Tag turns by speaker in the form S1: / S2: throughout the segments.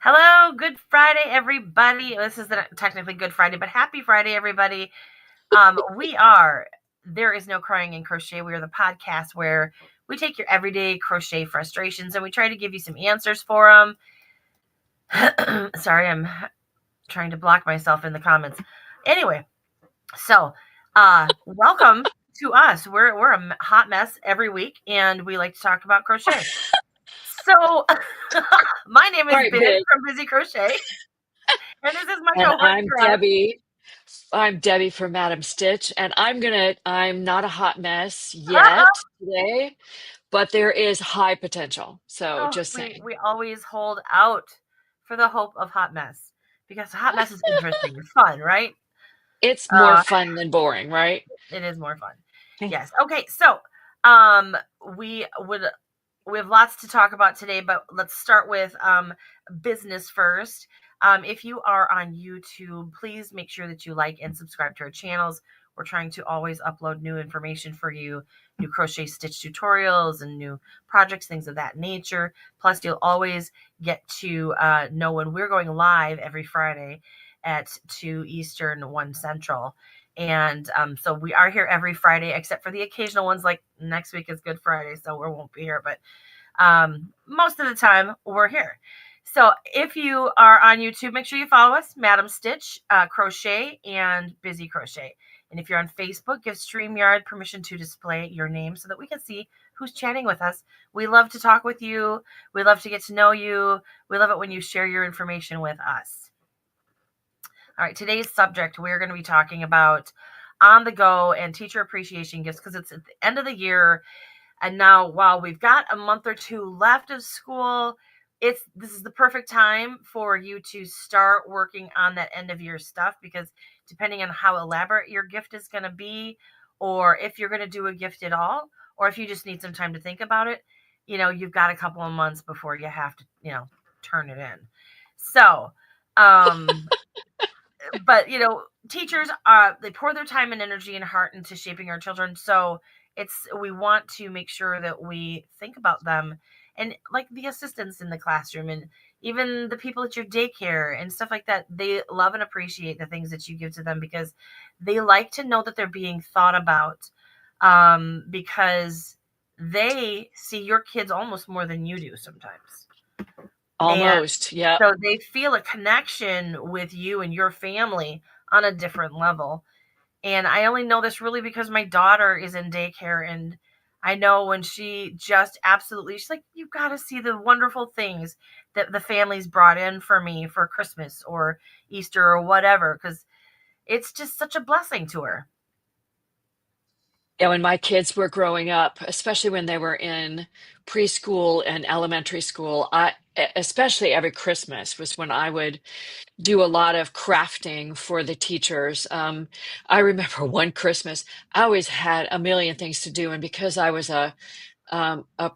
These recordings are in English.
S1: Hello, Good Friday, everybody. This isn't technically Good Friday, but happy Friday, everybody. There is no crying in crochet. We are the podcast where we take your everyday crochet frustrations and we try to give you some answers for them. Sorry, I'm trying to block myself in the comments. Anyway, so welcome to us. We're a hot mess every week and we like to talk about crochet. So my name
S2: All
S1: is
S2: right,
S1: Biz
S2: big.
S1: from Busy Crochet. And this is my
S2: And
S1: cohort,
S2: I'm
S1: Trust.
S2: Debbie. I'm Debbie from MadameStitch, and I'm not a hot mess yet today, but there is high potential. So
S1: Oh,
S2: just
S1: we
S2: saying.
S1: we always hold out for the hope of hot mess because hot mess is interesting. It's fun, right?
S2: It's more
S1: Uh,
S2: fun than boring, right?
S1: it is more fun.
S2: Okay.
S1: Yes. Okay. So, um, we would we have lots to talk about today, but let's start with business first. If you are on YouTube, please make sure that you like and subscribe to our channels. We're trying to always upload new information for you, new crochet stitch tutorials and new projects, things of that nature. Plus, you'll always get to know when we're going live every Friday at 2 Eastern, 1 Central. And so we are here every Friday, except for the occasional ones like next week is Good Friday, so we won't be here. But most of the time we're here. So if you are on YouTube, make sure you follow us, MadameStitch, Crochet, and Busy Crochet. And if you're on Facebook, give StreamYard permission to display your name so that we can see who's chatting with us. We love to talk with you. We love to get to know you. We love it when you share your information with us. All right, today's subject, we're going to be talking about on the go and teacher appreciation gifts because it's at the end of the year. And now, while we've got a month or two left of school, this is the perfect time for you to start working on that end of year stuff because depending on how elaborate your gift is going to be, or if you're going to do a gift at all, or if you just need some time to think about it, you've got a couple of months before you have to, turn it in. So, um, but teachers they pour their time and energy and heart into shaping our children, so we want to make sure that we think about them and like the assistants in the classroom and even the people at your daycare and stuff like that. They love and appreciate the things that you give to them because they like to know that they're being thought about, because they see your kids almost more than you do sometimes, and
S2: Almost. Yeah.
S1: so they feel a connection with you and your family on a different level. And I only know this really because my daughter is in daycare, and I know when she's like, you've got to see the wonderful things that the family's brought in for me for Christmas or Easter or whatever, because it's just such a blessing to her.
S2: Yeah, when my kids were growing up, especially when they were in preschool and elementary school, especially every Christmas was when I would do a lot of crafting for the teachers. I remember one Christmas, I always had a million things to do, and because I was a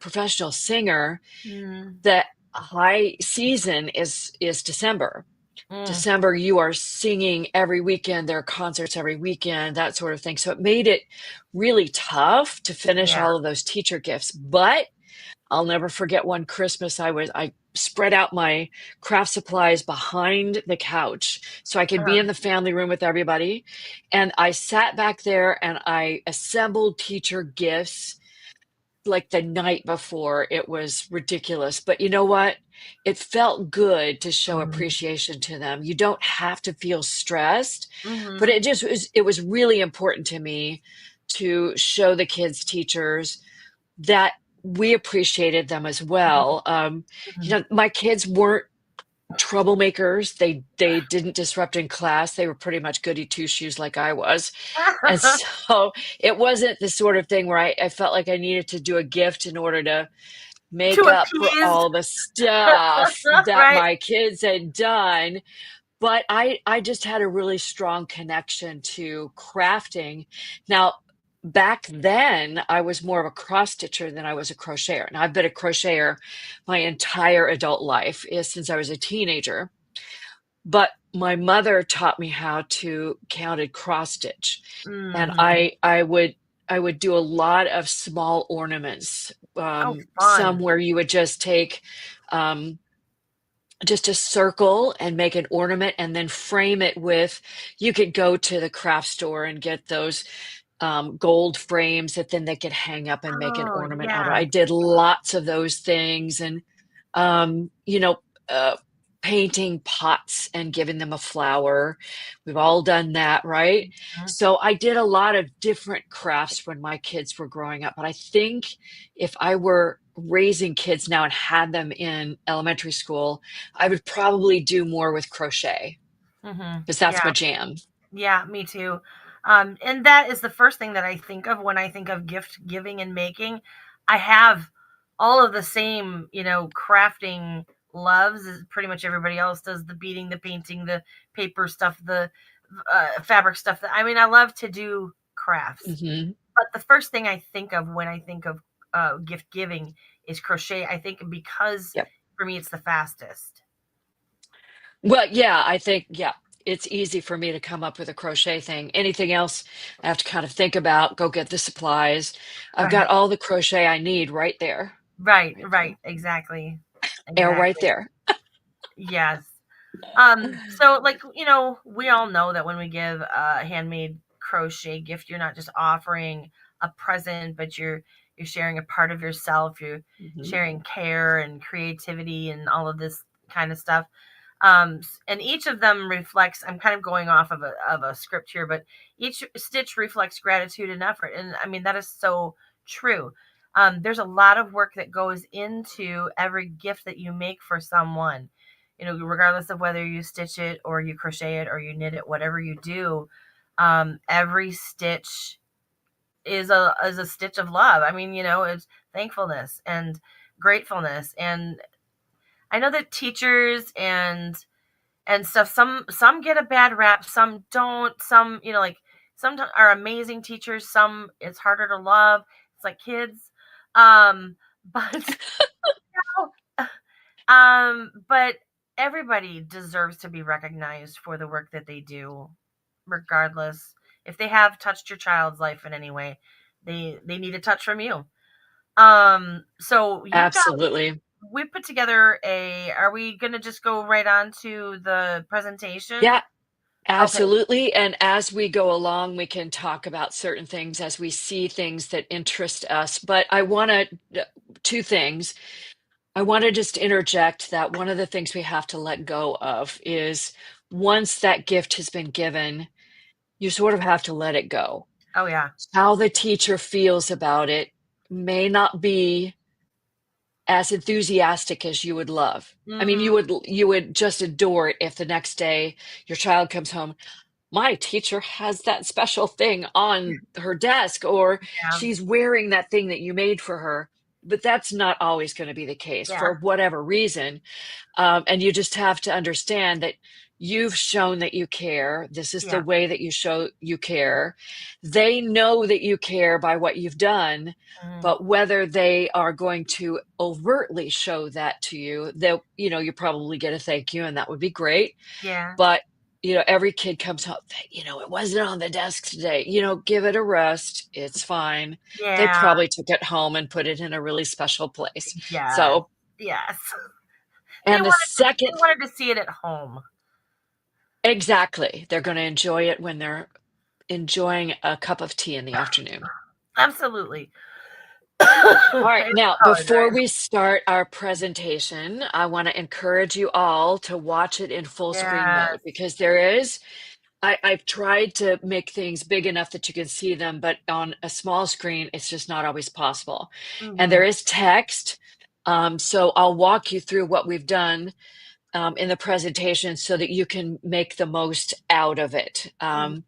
S2: professional singer,
S1: Mm,
S2: the high season is December.
S1: mm,
S2: December, you are singing every weekend. There are concerts every weekend, that sort of thing. So it made it really tough to finish
S1: yeah.
S2: all of those teacher gifts. But I'll never forget one Christmas I spread out my craft supplies behind the couch so I could be
S1: Uh,
S2: in the family room with everybody. And I sat back there and I assembled teacher gifts like the night before. It was ridiculous. But you know what? It felt good to show
S1: mhm,
S2: appreciation to them. You don't have to feel stressed, but
S1: mhm,
S2: it was really important to me to show the kids' teachers that we appreciated them as well.
S1: mhm.
S2: My kids weren't troublemakers. They didn't disrupt in class. They were pretty much goody two shoes like I was. And so it wasn't the sort of thing where I felt like I needed to do a gift in order to
S1: To
S2: make up for
S1: appease,
S2: all the stuff that
S1: right?
S2: my kids had done. But I just had a really strong connection to crafting. Now, back then, I was more of a cross stitcher than I was a crocheter. And I've been a crocheter my entire adult life, since I was a teenager. But my mother taught me how to counted cross stitch, and
S1: Hmm.
S2: I would do a lot of small ornaments.
S1: Oh,
S2: Some
S1: fun.
S2: where you would just take um, just a circle and make an ornament and then frame it with, you could go to the craft store and get those gold frames that then they could hang up and make an
S1: Oh,
S2: ornament out of.
S1: yeah.
S2: I did lots of those things, and you know, uh, painting pots and giving them a flower. We've all done that, right?
S1: Mhm.
S2: So I did a lot of different crafts when my kids were growing up. But I think if I were raising kids now and had them in elementary school, I would probably do more with crochet because that's
S1: Yeah.
S2: my jam.
S1: Yeah, me too. And that is the first thing that I think of when I think of gift giving and making. I have all of the same, crafting loves as pretty much everybody else does, the beading, the painting, the paper stuff, the fabric stuff. I mean, I love to do crafts.
S2: Hmm.
S1: But the first thing I think of when I think of gift giving is crochet. I think because for me, it's the fastest.
S2: Well, yeah, I think, yeah, it's easy for me to come up with a crochet thing. Anything else, I have to kind of think about, go get the supplies. I've got
S1: Right,
S2: all the crochet I need right there.
S1: right,
S2: Right
S1: right.
S2: there.
S1: Exactly.
S2: Or right
S1: Exactly.
S2: there.
S1: Yes. So like, we all know that when we give a handmade crochet gift, you're not just offering a present, but you're sharing a part of yourself. You're
S2: Hmm.
S1: sharing care and creativity and all of this kind of stuff. And each of them reflects, I'm kind of going off of a script here, but each stitch reflects gratitude and effort. And I mean, that is so true. There's a lot of work that goes into every gift that you make for someone, regardless of whether you stitch it or you crochet it or you knit it, whatever you do. Every stitch is a stitch of love. I mean, it's thankfulness and gratefulness. And I know that teachers and stuff, some get a bad rap, some don't. Some, like, some are amazing teachers, some it's harder to love. It's like kids. But but everybody deserves to be recognized for the work that they do, regardless if they have touched your child's life in any way. They need a touch from you. So you've got
S2: Absolutely.
S1: we put together a are we gonna just go right on to the presentation?
S2: Yeah,
S1: Okay.
S2: absolutely. And as we go along, we can talk about certain things as we see things that interest us. But I want to, two things. I want to just interject that one of the things we have to let go of is once that gift has been given, you sort of have to let it go.
S1: Oh yeah.
S2: How the teacher feels about it may not be as enthusiastic as you would love. I mean,
S1: Mhm.
S2: you would just adore it if the next day your child comes home, my teacher has that special thing on her desk, or
S1: Yeah.
S2: she's wearing that thing that you made for her. But that's not always going to be the case
S1: Yeah.
S2: for whatever reason. And you just have to understand that you've shown that you care. This is the
S1: Yeah.
S2: way that you show you care. They know that you care by what you've done,
S1: Mhm.
S2: but whether they are going to overtly show that to you, they'll, you probably get a thank you, and that would be great.
S1: Yeah.
S2: But every kid comes home, it wasn't on the desk today. Give it a rest. It's fine. They
S1: Yeah.
S2: probably took it home and put it in a really special place.
S1: Yes.
S2: So,
S1: Yes. They
S2: and the
S1: wanted they
S2: second,
S1: wanted to see it at home.
S2: exactly, they're going to enjoy it when they're enjoying a cup of tea in the afternoon.
S1: Absolutely.
S2: All right,
S1: I
S2: now before
S1: apologize.
S2: we start our presentation, I want to encourage you all to watch it in full screen mode
S1: Yes.
S2: because there is I've tried to make things big enough that you can see them, but on a small screen, it's just not always possible. And
S1: Mhm.
S2: there is text. So I'll walk you through what we've done in the presentation so that you can make the most out of it.
S1: Mhm.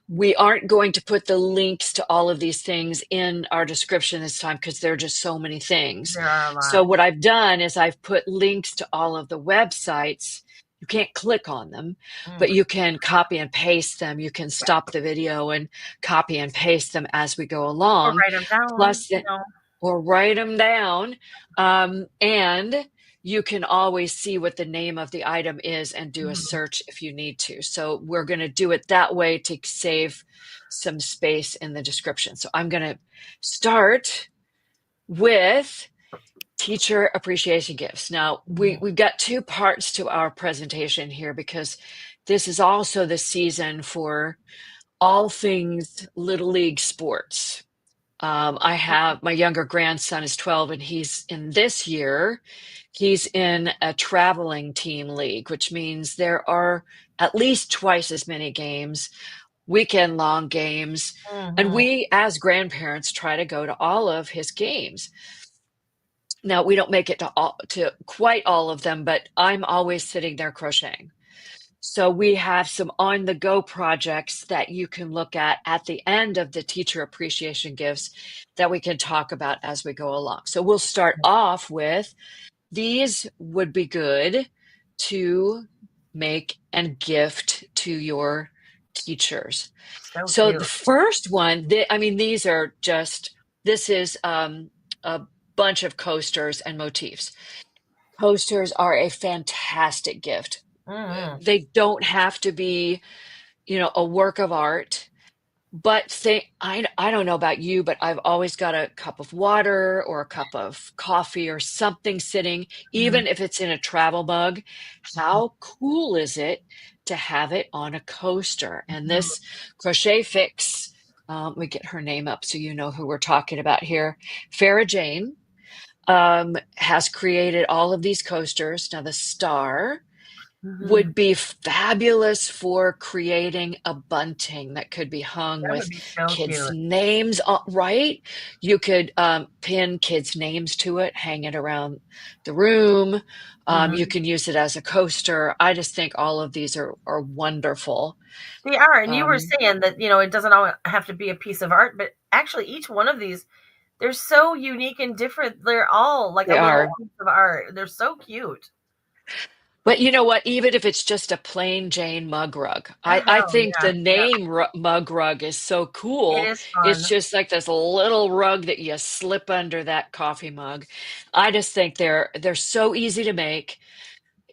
S2: We aren't going to put the links to all of these things in our description this time because there are just so many things.
S1: There are a
S2: So
S1: lot.
S2: what I've done is I've put links to all of the websites. You can't click on them, but
S1: Mm.
S2: you can copy and paste them. You can
S1: Yeah.
S2: stop the video and copy and paste them as we go
S1: Or
S2: along.
S1: write them down,
S2: Plus, or write them down. And you can always see what the name of the item is and do a
S1: Mhm.
S2: search if you need to. So we're going to do it that way to save some space in the description. So I'm going to start with Teacher appreciation gifts. Now,
S1: Mhm.
S2: we've got two parts to our presentation here because this is also the season for all things Little League sports. I have my younger grandson is 12, and he's in a traveling team league, which means there are at least twice as many games, weekend long games. And
S1: Mhm.
S2: we, as grandparents, try to go to all of his games. Now, we don't make it to quite all of them, but I'm always sitting there crocheting. So we have some on the go projects that you can look at the end of the teacher appreciation gifts that we can talk about as we go along. So we'll start off with these would be good to make and gift to your teachers.
S1: So
S2: So the
S1: cute.
S2: first one, I mean, these are just, this is a bunch of coasters and motifs. Coasters are a fantastic gift.
S1: Mhm.
S2: They don't have to be, a work of art, but I don't know about you, but I've always got a cup of water or a cup of coffee or something sitting,
S1: Mhm.
S2: even if it's in a travel mug. How cool is it to have it on a coaster? And
S1: Mhm.
S2: this Crochet Fix, we get her name up so you know who we're talking about here. Farah Jane has created all of these coasters. Now, the star
S1: Mhm.
S2: would be fabulous for creating a bunting that could be hung
S1: That
S2: with
S1: would be so
S2: kids'
S1: cute.
S2: names on, right? You could pin kids' names to it, hang it around the room. You
S1: Mhm.
S2: can use it as a coaster. I just think all of these are wonderful.
S1: They are, and you were
S2: Um,
S1: saying that, it doesn't always have to be a piece of art, but actually each one of these, they're so unique and different. They're all like
S2: they
S1: a little
S2: are.
S1: piece of art. They're so cute.
S2: But you know what? Even if it's just a plain Jane mug rug, I
S1: Oh,
S2: think
S1: yeah.
S2: the
S1: Yeah.
S2: name mug rug is so
S1: It
S2: cool.
S1: is
S2: It's
S1: fun.
S2: just like this little rug that you slip under that coffee mug. I just think they're so easy to make.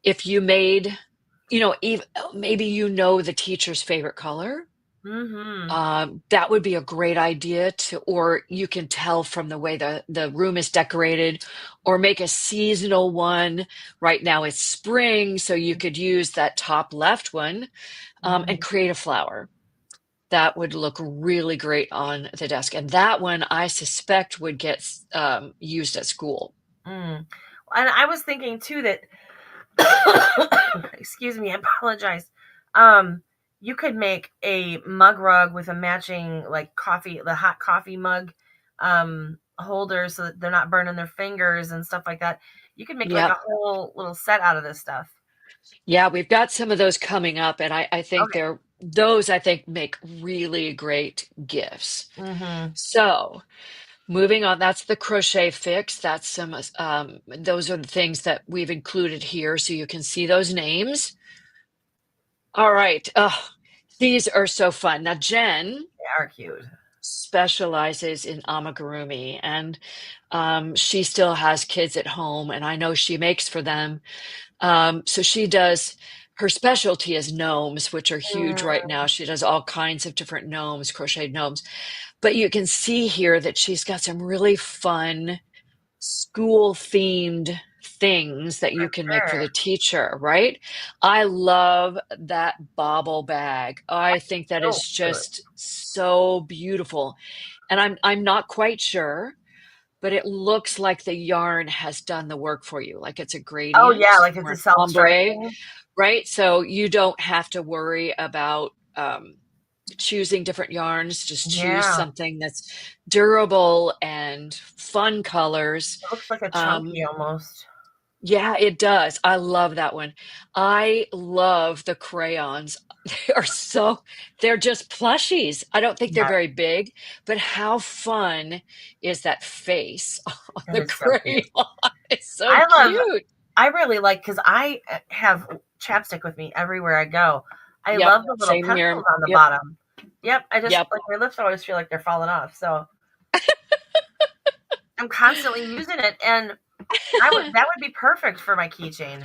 S2: If you made, even maybe the teacher's favorite color.
S1: Mhm.
S2: That would be a great idea or you can tell from the way the room is decorated, or make a seasonal one. Right now it's spring, so you could use that top left one and
S1: Mhm.
S2: create a flower. That would look really great on the desk. And that one I suspect would get used at school.
S1: Mm. And I was thinking too that excuse me, I apologize. Um, you could make a mug rug with a matching like the hot coffee mug holder so that they're not burning their fingers and stuff like that. You could make like
S2: Yep.
S1: a whole little set out of this stuff.
S2: Yeah, we've got some of those coming up, and I think
S1: Okay.
S2: those I think make really great gifts.
S1: Mhm.
S2: So moving on, that's the crochet fix. That's those are the things that we've included here so you can see those names. All right. Oh, these are so fun. Now, Jen
S1: They are cute.
S2: specializes in amigurumi, and she still has kids at home, and I know she makes for them. So she does, her specialty is gnomes, which are huge right
S1: Mm,
S2: now. She does all kinds of different gnomes, crocheted gnomes. But you can see here that she's got some really fun school themed things that you
S1: for
S2: can make for
S1: sure.
S2: the teacher, right? I love that bobble bag. I think that is
S1: So cute.
S2: just so beautiful. And I'm not quite sure, but it looks like the yarn has done the work for you. Like it's a
S1: Oh yeah,
S2: gradient
S1: like it's
S2: or
S1: a
S2: an ombre,
S1: self-striping.
S2: right? So you don't have to worry about choosing different yarns. Just choose
S1: Yeah.
S2: something that's durable and fun colors.
S1: It looks like a
S2: Um,
S1: chunky almost.
S2: yeah, it does. I love that one. I love the crayons. They are they're just plushies. I don't think they're
S1: Yeah,
S2: very big, but how fun is that face on
S1: that
S2: the
S1: is so
S2: crayon?
S1: cute.
S2: It's so
S1: I love
S2: cute.
S1: I really like because I have chapstick with me everywhere I go. I
S2: Yep,
S1: love the little
S2: same here.
S1: pencils on the
S2: Yep,
S1: bottom. Yep, I just
S2: yep.
S1: like my lips always feel like they're falling off, so I'm constantly using it, and I would that would be perfect for my keychain.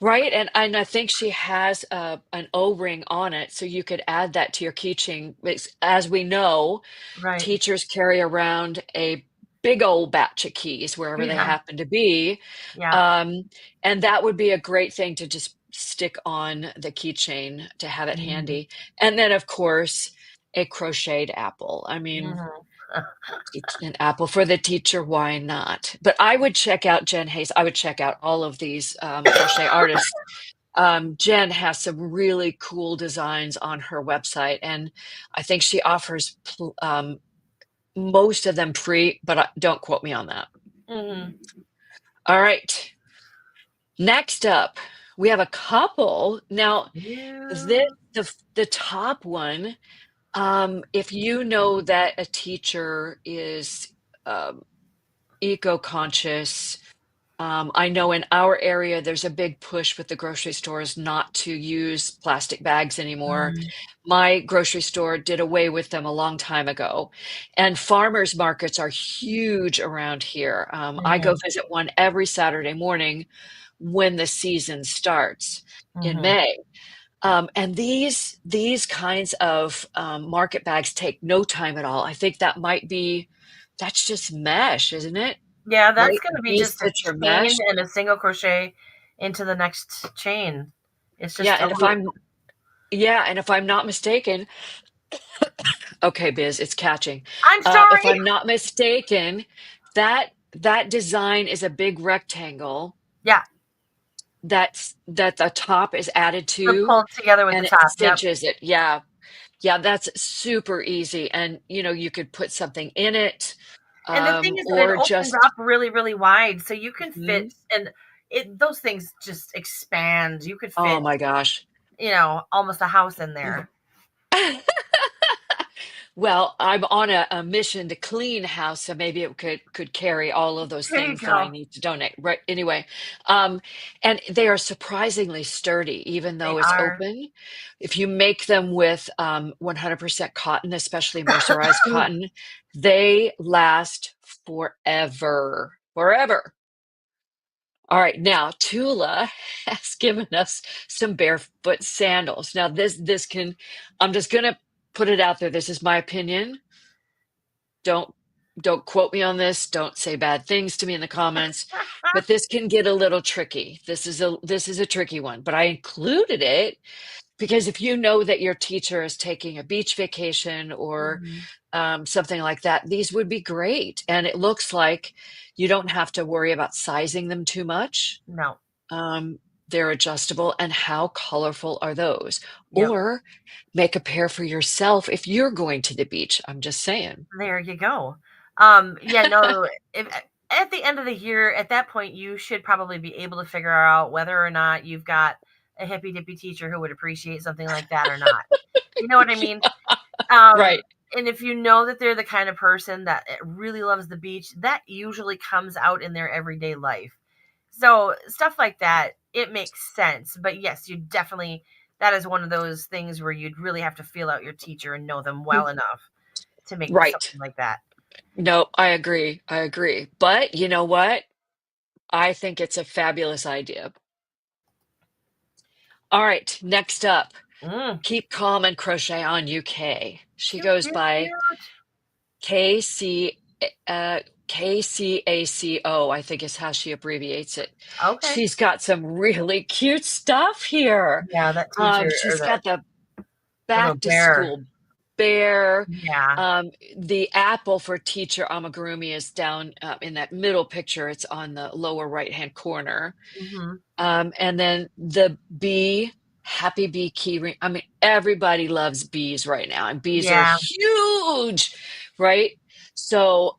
S2: Right, and I think she has an O-ring on it, so you could add that to your keychain. As we know,
S1: Right.
S2: teachers carry around a big old batch of keys wherever they
S1: Yeah.
S2: happen to be.
S1: Yeah.
S2: Um, and that would be a great thing to just stick on the keychain to have it
S1: Mhm.
S2: handy. And then, of course, a crocheted apple. I mean,
S1: Mhm.
S2: an apple for the teacher, why not? But I would check out Jen Hayes. I would check out all of these crochet artists. Jen has some really cool designs on her website, and I think she offers most of them free, but don't quote me on that.
S1: Mhm.
S2: All right. Next up, we have a couple. Now, this
S1: You
S2: the top one, if you know that a teacher is um, eco-conscious, I know in our area there's a big push with the grocery stores not to use plastic bags anymore.
S1: Mhm.
S2: My grocery store did away with them a long time ago. And farmers markets are huge around here. I go
S1: Mhm.
S2: visit one every Saturday morning when the season starts in
S1: Mhm.
S2: May. And these kinds of market bags take no time at all. I think that's just mesh, isn't it?
S1: Yeah, that's
S2: Right?
S1: gonna be just a
S2: V-stitch or
S1: chain
S2: mesh.
S1: and a single crochet into the next chain. It's
S2: Yeah,
S1: just a loop.
S2: and if I'm not mistaken, okay, Biz, it's catching.
S1: I'm
S2: If
S1: sorry.
S2: I'm not mistaken, that design is a big rectangle
S1: Yeah,
S2: that the top is added
S1: they're
S2: to,
S1: pulled together with the
S2: and it
S1: top. Yep.
S2: cinches it. Yeah. Yeah, that's super easy. And you could put something in it,
S1: And the thing is that it
S2: or
S1: opens
S2: just
S1: up really, really wide, so you can
S2: mhm.
S1: fit, and those things just expand. You could
S2: Oh
S1: fit,
S2: my gosh.
S1: almost a house in there.
S2: Well, I'm on a mission to clean house, so maybe it could carry all of those
S1: There you
S2: things that I
S1: go.
S2: need to donate. Right. Anyway, um, and they are surprisingly sturdy, even
S1: They
S2: though it's
S1: are.
S2: open. If you make them with 100% cotton, especially mercerized cotton, they last forever. Forever. All right, now Tula has given us some barefoot sandals. Now this can I'm just gonna put it out there. This is my opinion. Don't don't quote me on this. Don't say bad things to me in the comments. But this can get a little tricky. This is a tricky one, but I included it because if you know that your teacher is taking a beach vacation or
S1: Mhm.
S2: something like that, these would be great. And it looks like you don't have to worry about sizing them too much.
S1: No.
S2: um, they're adjustable, and how colorful are those?
S1: Yep.
S2: Or make a pair for yourself if you're going to the beach. I'm just saying.
S1: There you go. Yeah, no, if at the end of the year, at that point, you should probably be able to figure out whether or not you've got a hippy dippy teacher who would appreciate something like that or not. You know what I mean? Um,
S2: Right.
S1: and if you know that they're the kind of person that really loves the beach, that usually comes out in their everyday life. So stuff like that, it makes sense. But yes, you definitely that is one of those things where you'd really have to feel out your teacher and know them well enough to make
S2: Right.
S1: something like that.
S2: No, I agree. I agree. But you know what? I think it's a fabulous idea. All right, next up,
S1: Mm,
S2: Keep Calm and Crochet on UK. She
S1: cute,
S2: goes
S1: cute,
S2: by
S1: cute.
S2: KC, KCACO, I think is how she abbreviates it.
S1: Okay.
S2: She's got some really cute stuff here.
S1: Yeah, that teacher or
S2: She's
S1: the
S2: got the
S1: little
S2: back to
S1: bear.
S2: school bear.
S1: Yeah.
S2: The apple for teacher amigurumi is down in that middle picture. It's on the lower right hand corner.
S1: Hmm.
S2: And then the bee, happy bee key ring. I mean, everybody loves bees right now, and bees are
S1: Yeah.
S2: huge, right? So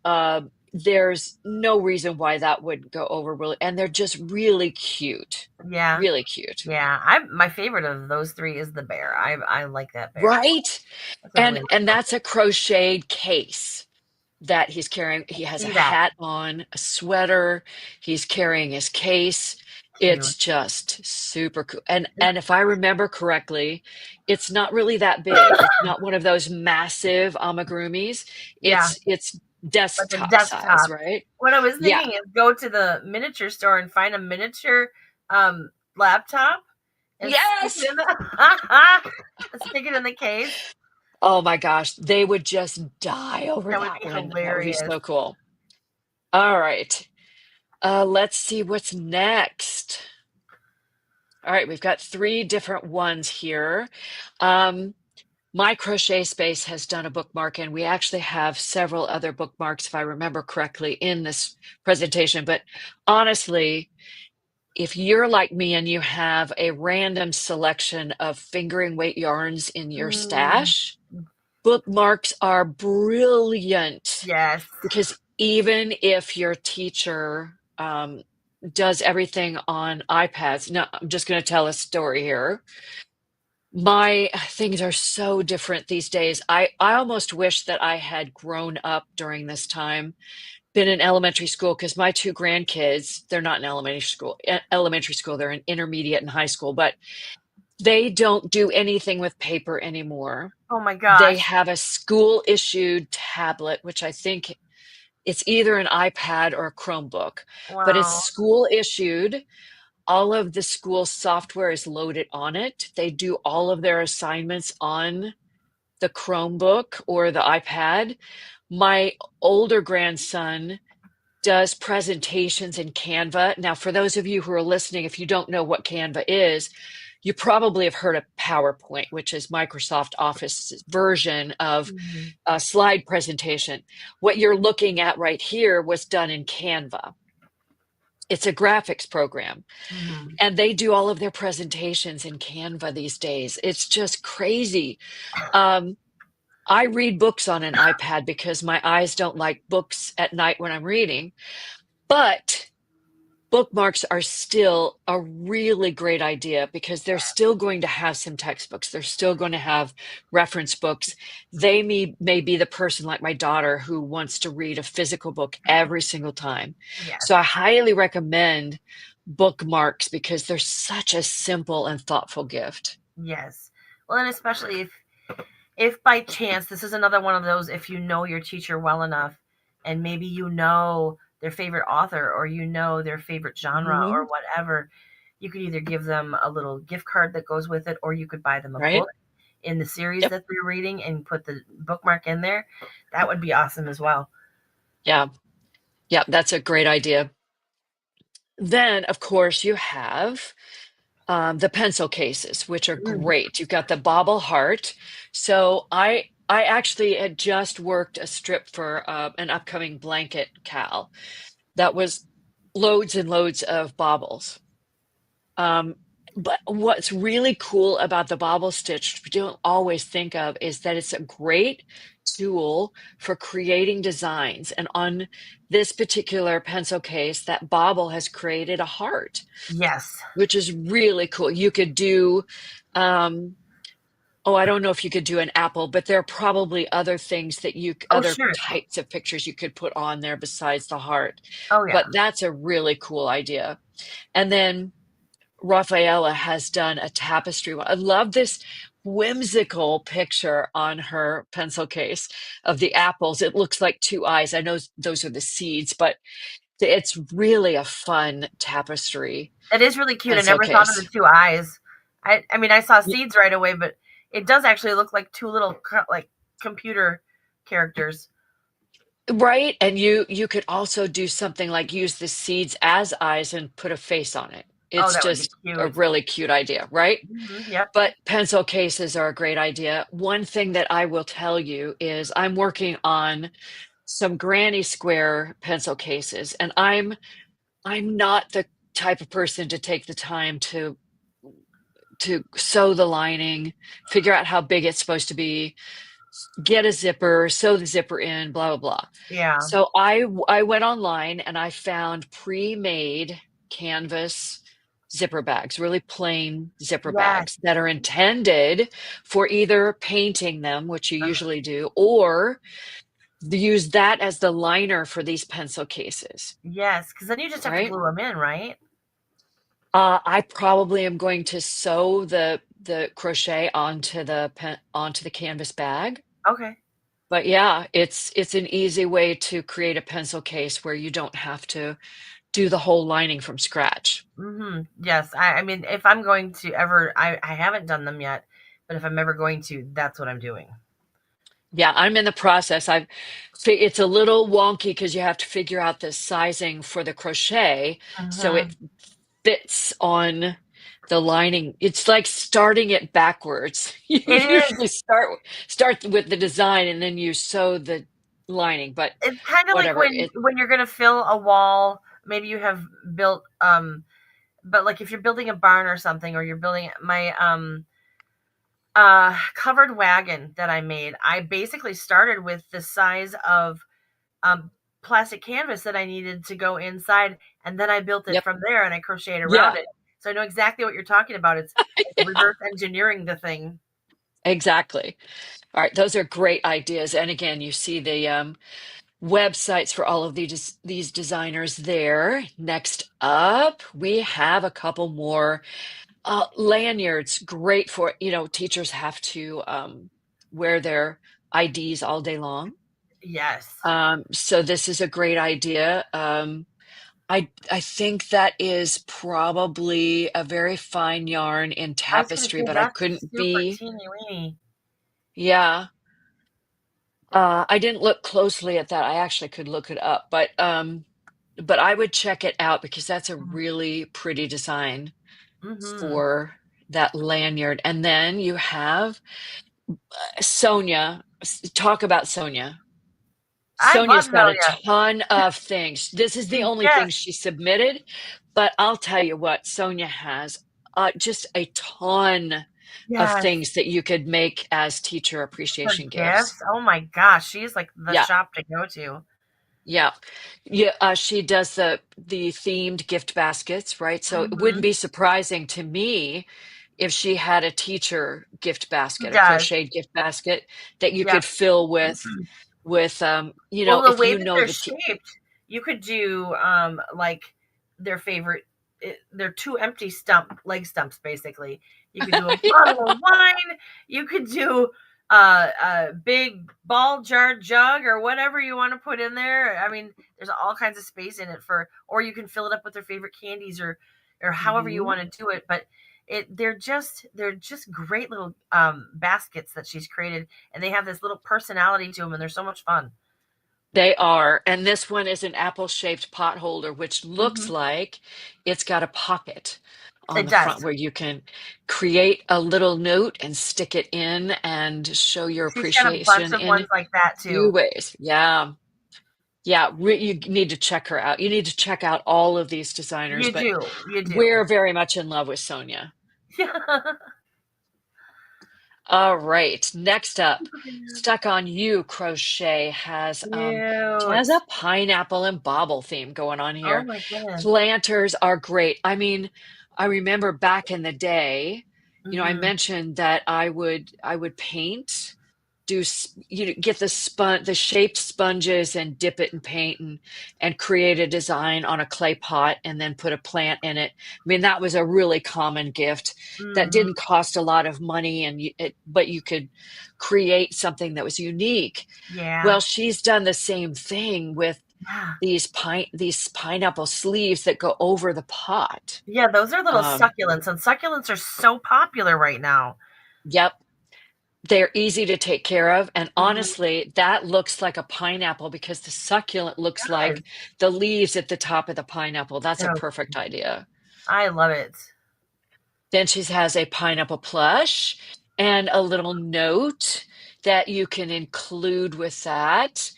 S2: there's no reason why that would go over really, and they're just
S1: Yeah.
S2: really cute,
S1: Yeah. I my favorite of those three is the bear. I like that bear.
S2: right?
S1: That's a really
S2: And
S1: nice
S2: and
S1: one.
S2: that's a crocheted case that he's carrying. He has a
S1: See that.
S2: hat on, a sweater. He's carrying his case.
S1: Cute.
S2: It's just super cool. And if I remember correctly, it's not really that big. It's not one of those massive amigurumis.
S1: Yeah.
S2: It's
S1: Like a
S2: desktop size,
S1: desktop.
S2: right?
S1: What I was
S2: Yeah.
S1: thinking is go to the miniature store and find a miniature laptop and stick
S2: Yes.
S1: it in the stick it in the case.
S2: Oh my gosh, they would just die over
S1: That would
S2: that
S1: be
S2: one. That would be
S1: hilarious.
S2: so cool. All right. Let's see what's next. All right, we've got three different ones here. Um, my crochet space has done a bookmark, and we actually have several other bookmarks, if I remember correctly, in this presentation. But honestly, if you're like me and you have a random selection of fingering weight yarns in your
S1: Mm,
S2: stash, bookmarks are brilliant
S1: yes.
S2: because even if your teacher does everything on iPads, now I'm just going to tell a story here. My things are so different these days. I almost wish that I had grown up during this time, been in elementary school, because my two grandkids, they're not in elementary school, they're in intermediate and high school, but they don't do anything with paper anymore.
S1: Oh my
S2: They
S1: gosh.
S2: have a school issued tablet, which I think it's either an iPad or a Chromebook, but it's
S1: Wow.
S2: school issued. All of the school software is loaded on it. They do all of their assignments on the Chromebook or the iPad. My older grandson does presentations in Canva. Now, for those of you who are listening, if you don't know what Canva is, you probably have heard of PowerPoint, which is Microsoft Office's version of
S1: Mhm.
S2: a slide presentation. What you're looking at right here was done in Canva. It's a graphics program,
S1: Mhm.
S2: and they do all of their presentations in Canva these days. It's just crazy. Um, I read books on an iPad because my eyes don't like books at night when I'm reading, but bookmarks are still a really great idea because they're still going to have some textbooks. They're still going to have reference books. They may be the person like my daughter who wants to read a physical book every single time.
S1: Yes.
S2: So I highly recommend bookmarks because they're such a simple and thoughtful gift.
S1: Yes. Well, and especially if by chance this is another one of those, if you know your teacher well enough and maybe you know their favorite author or you know their favorite genre or
S2: Mhm.
S1: whatever, you could either give them a little gift card that goes with it or you could buy them a
S2: Right?
S1: book in the series
S2: Yep.
S1: that they're reading and put the bookmark in there. That would be awesome as well.
S2: Yeah. Yeah. That's a great idea. Then, of course, you have the pencil cases, which are
S1: Mm,
S2: great. You've got the bobble heart. So I actually had just worked a strip for an upcoming blanket cal that was loads and loads of bobbles. Um, but what's really cool about the bobble stitch, we don't always think of, is that it's a great tool for creating designs. And on this particular pencil case, that bobble has created a heart,
S1: yes.
S2: which is really cool. You could do, um, oh, I don't know if you could do an apple, but there are probably other things that
S1: Oh,
S2: other
S1: sure.
S2: types of pictures you could put on there besides the heart.
S1: Oh, yeah.
S2: But that's a really cool idea. And then Rafaela has done a tapestry one. I love this whimsical picture on her pencil case of the apples. It looks like two eyes. I know those are the seeds, but it's really a fun tapestry
S1: It is really cute. I
S2: pencil
S1: never thought of the
S2: case.
S1: two eyes. I mean, I saw
S2: Y-
S1: seeds right away, but it does actually look like two little like computer characters.
S2: Right? And you could also do something like use the seeds as eyes and put a face on it.
S1: Oh,
S2: It's
S1: that would be
S2: just a
S1: cute.
S2: really cute idea, right?
S1: Yep.
S2: But pencil cases are a great idea. One thing that I will tell you is I'm working on some granny square pencil cases, and I'm not the type of person to take the time to sew the lining, figure out how big it's supposed to be, get a zipper, sew the zipper in, blah blah blah.
S1: Yeah.
S2: So I went online and I found pre-made canvas zipper bags, really plain zipper
S1: Yes.
S2: bags that are intended for either painting them, which you
S1: Uh,
S2: usually do, or use that as the liner for these pencil cases,
S1: yes. Because then you just have to
S2: right?
S1: glue them in, right?
S2: I probably am going to sew the crochet onto the canvas bag.
S1: Okay.
S2: But yeah, it's an easy way to create a pencil case where you don't have to do the whole lining from scratch.
S1: Yes. I mean, if I'm going to ever, I haven't done them yet, but if I'm ever going to, that's what I'm doing.
S2: Yeah, I'm in the process. It's a little wonky because you have to figure out the sizing for the crochet so
S1: Mhm.
S2: it fits on the lining. It's like starting it backwards. You
S1: It is.
S2: usually start with the design and then you sew the lining, but
S1: It's kinda like
S2: whatever.
S1: when you're gonna fill a wall, maybe you have built, but, like, if you're building a barn or something, or you're building my, covered wagon that I made, I basically started with the size of, um, plastic canvas that I needed to go inside, and then I built it
S2: Yep.
S1: from there, and I crocheted around
S2: Yeah.
S1: it. So I know exactly what you're talking about. It's like
S2: Yeah.
S1: reverse engineering the thing.
S2: Exactly. All right, those are great ideas. And again, you see the websites for all of these designers there. Next up, we have a couple more lanyards. Great for, teachers have to wear their IDs all day long.
S1: Yes.
S2: So this is a great idea. I think that is probably a very fine yarn in
S1: I was gonna
S2: tapestry,
S1: say
S2: but I
S1: that's
S2: couldn't
S1: super
S2: be.
S1: teeny weeny.
S2: Yeah. I didn't look closely at that. I actually could look it up, but I would check it out because that's a really pretty design
S1: Mhm.
S2: for that lanyard. And then you have Sonia. Talk about Sonia.
S1: I love
S2: Sonia's got a
S1: Zelia.
S2: ton of things. This is the only thing
S1: Yes,
S2: she submitted, but I'll tell you what, Sonia has just a ton of
S1: yes.
S2: things that you could make as teacher
S1: For
S2: appreciation gifts.
S1: gifts, oh my gosh, she's like the
S2: Yeah,
S1: shop to go to.
S2: yeah. Yeah, she does the themed gift baskets, right? So it wouldn't
S1: Mhm.
S2: be surprising to me if she had a teacher gift
S1: She
S2: basket, a
S1: does.
S2: crocheted gift basket that you
S1: Yep.
S2: could fill with
S1: Well, the
S2: if
S1: way
S2: you
S1: that
S2: know
S1: they're
S2: the
S1: shaped, you could do, like, their favorite they're 2 empty leg stumps, basically. You could do a bottle of wine, you could do a big ball jar jug or whatever you wanna put in there. I mean, there's all kinds of space in it for, or you can fill it up with their favorite candies, or however you
S2: Mhm.
S1: wanna do it, but they're just great little, baskets that she's created, and they have this little personality to them, and they're so much fun.
S2: They are, and this one is an apple-shaped pot holder, which looks
S1: Mhm.
S2: like it's got a pocket on
S1: It
S2: the
S1: does.
S2: front where you can create a little note and stick it in and show your
S1: She's got a bunch
S2: appreciation
S1: of
S2: in
S1: ones like that
S2: few
S1: too.
S2: ways. Yeah. Yeah. You need to check her out. You need to check out all of these designers,
S1: You
S2: but
S1: do, you do.
S2: we're very much in love with Sonia. All right. Next up, Stuck on You Crochet has
S1: Cute.
S2: a pineapple and bobble theme going on
S1: Oh
S2: here.
S1: my goodness.
S2: Planters are great. I mean, I remember back in the day, I
S1: Mhm.
S2: mentioned that I would paint, get the shaped sponges and dip it in paint and create a design on a clay pot and then put a plant in it. I mean, that was a really common gift that
S1: Mhm.
S2: didn't cost a lot of money but you could create something that was unique.
S1: Yeah.
S2: Well, she's done the same thing with
S1: Yeah.
S2: these pineapple sleeves that go over the pot.
S1: Yeah, those are little
S2: Um,
S1: succulents, and succulents are so popular right now.
S2: yep, they're easy to take care of, and
S1: Mhm.
S2: honestly, that looks like a pineapple because the succulent looks
S1: Yes.
S2: like the leaves at the top of the pineapple. That's a
S1: Oh,
S2: perfect idea.
S1: I love it.
S2: Then she has a pineapple plush and a little note that you can include with that.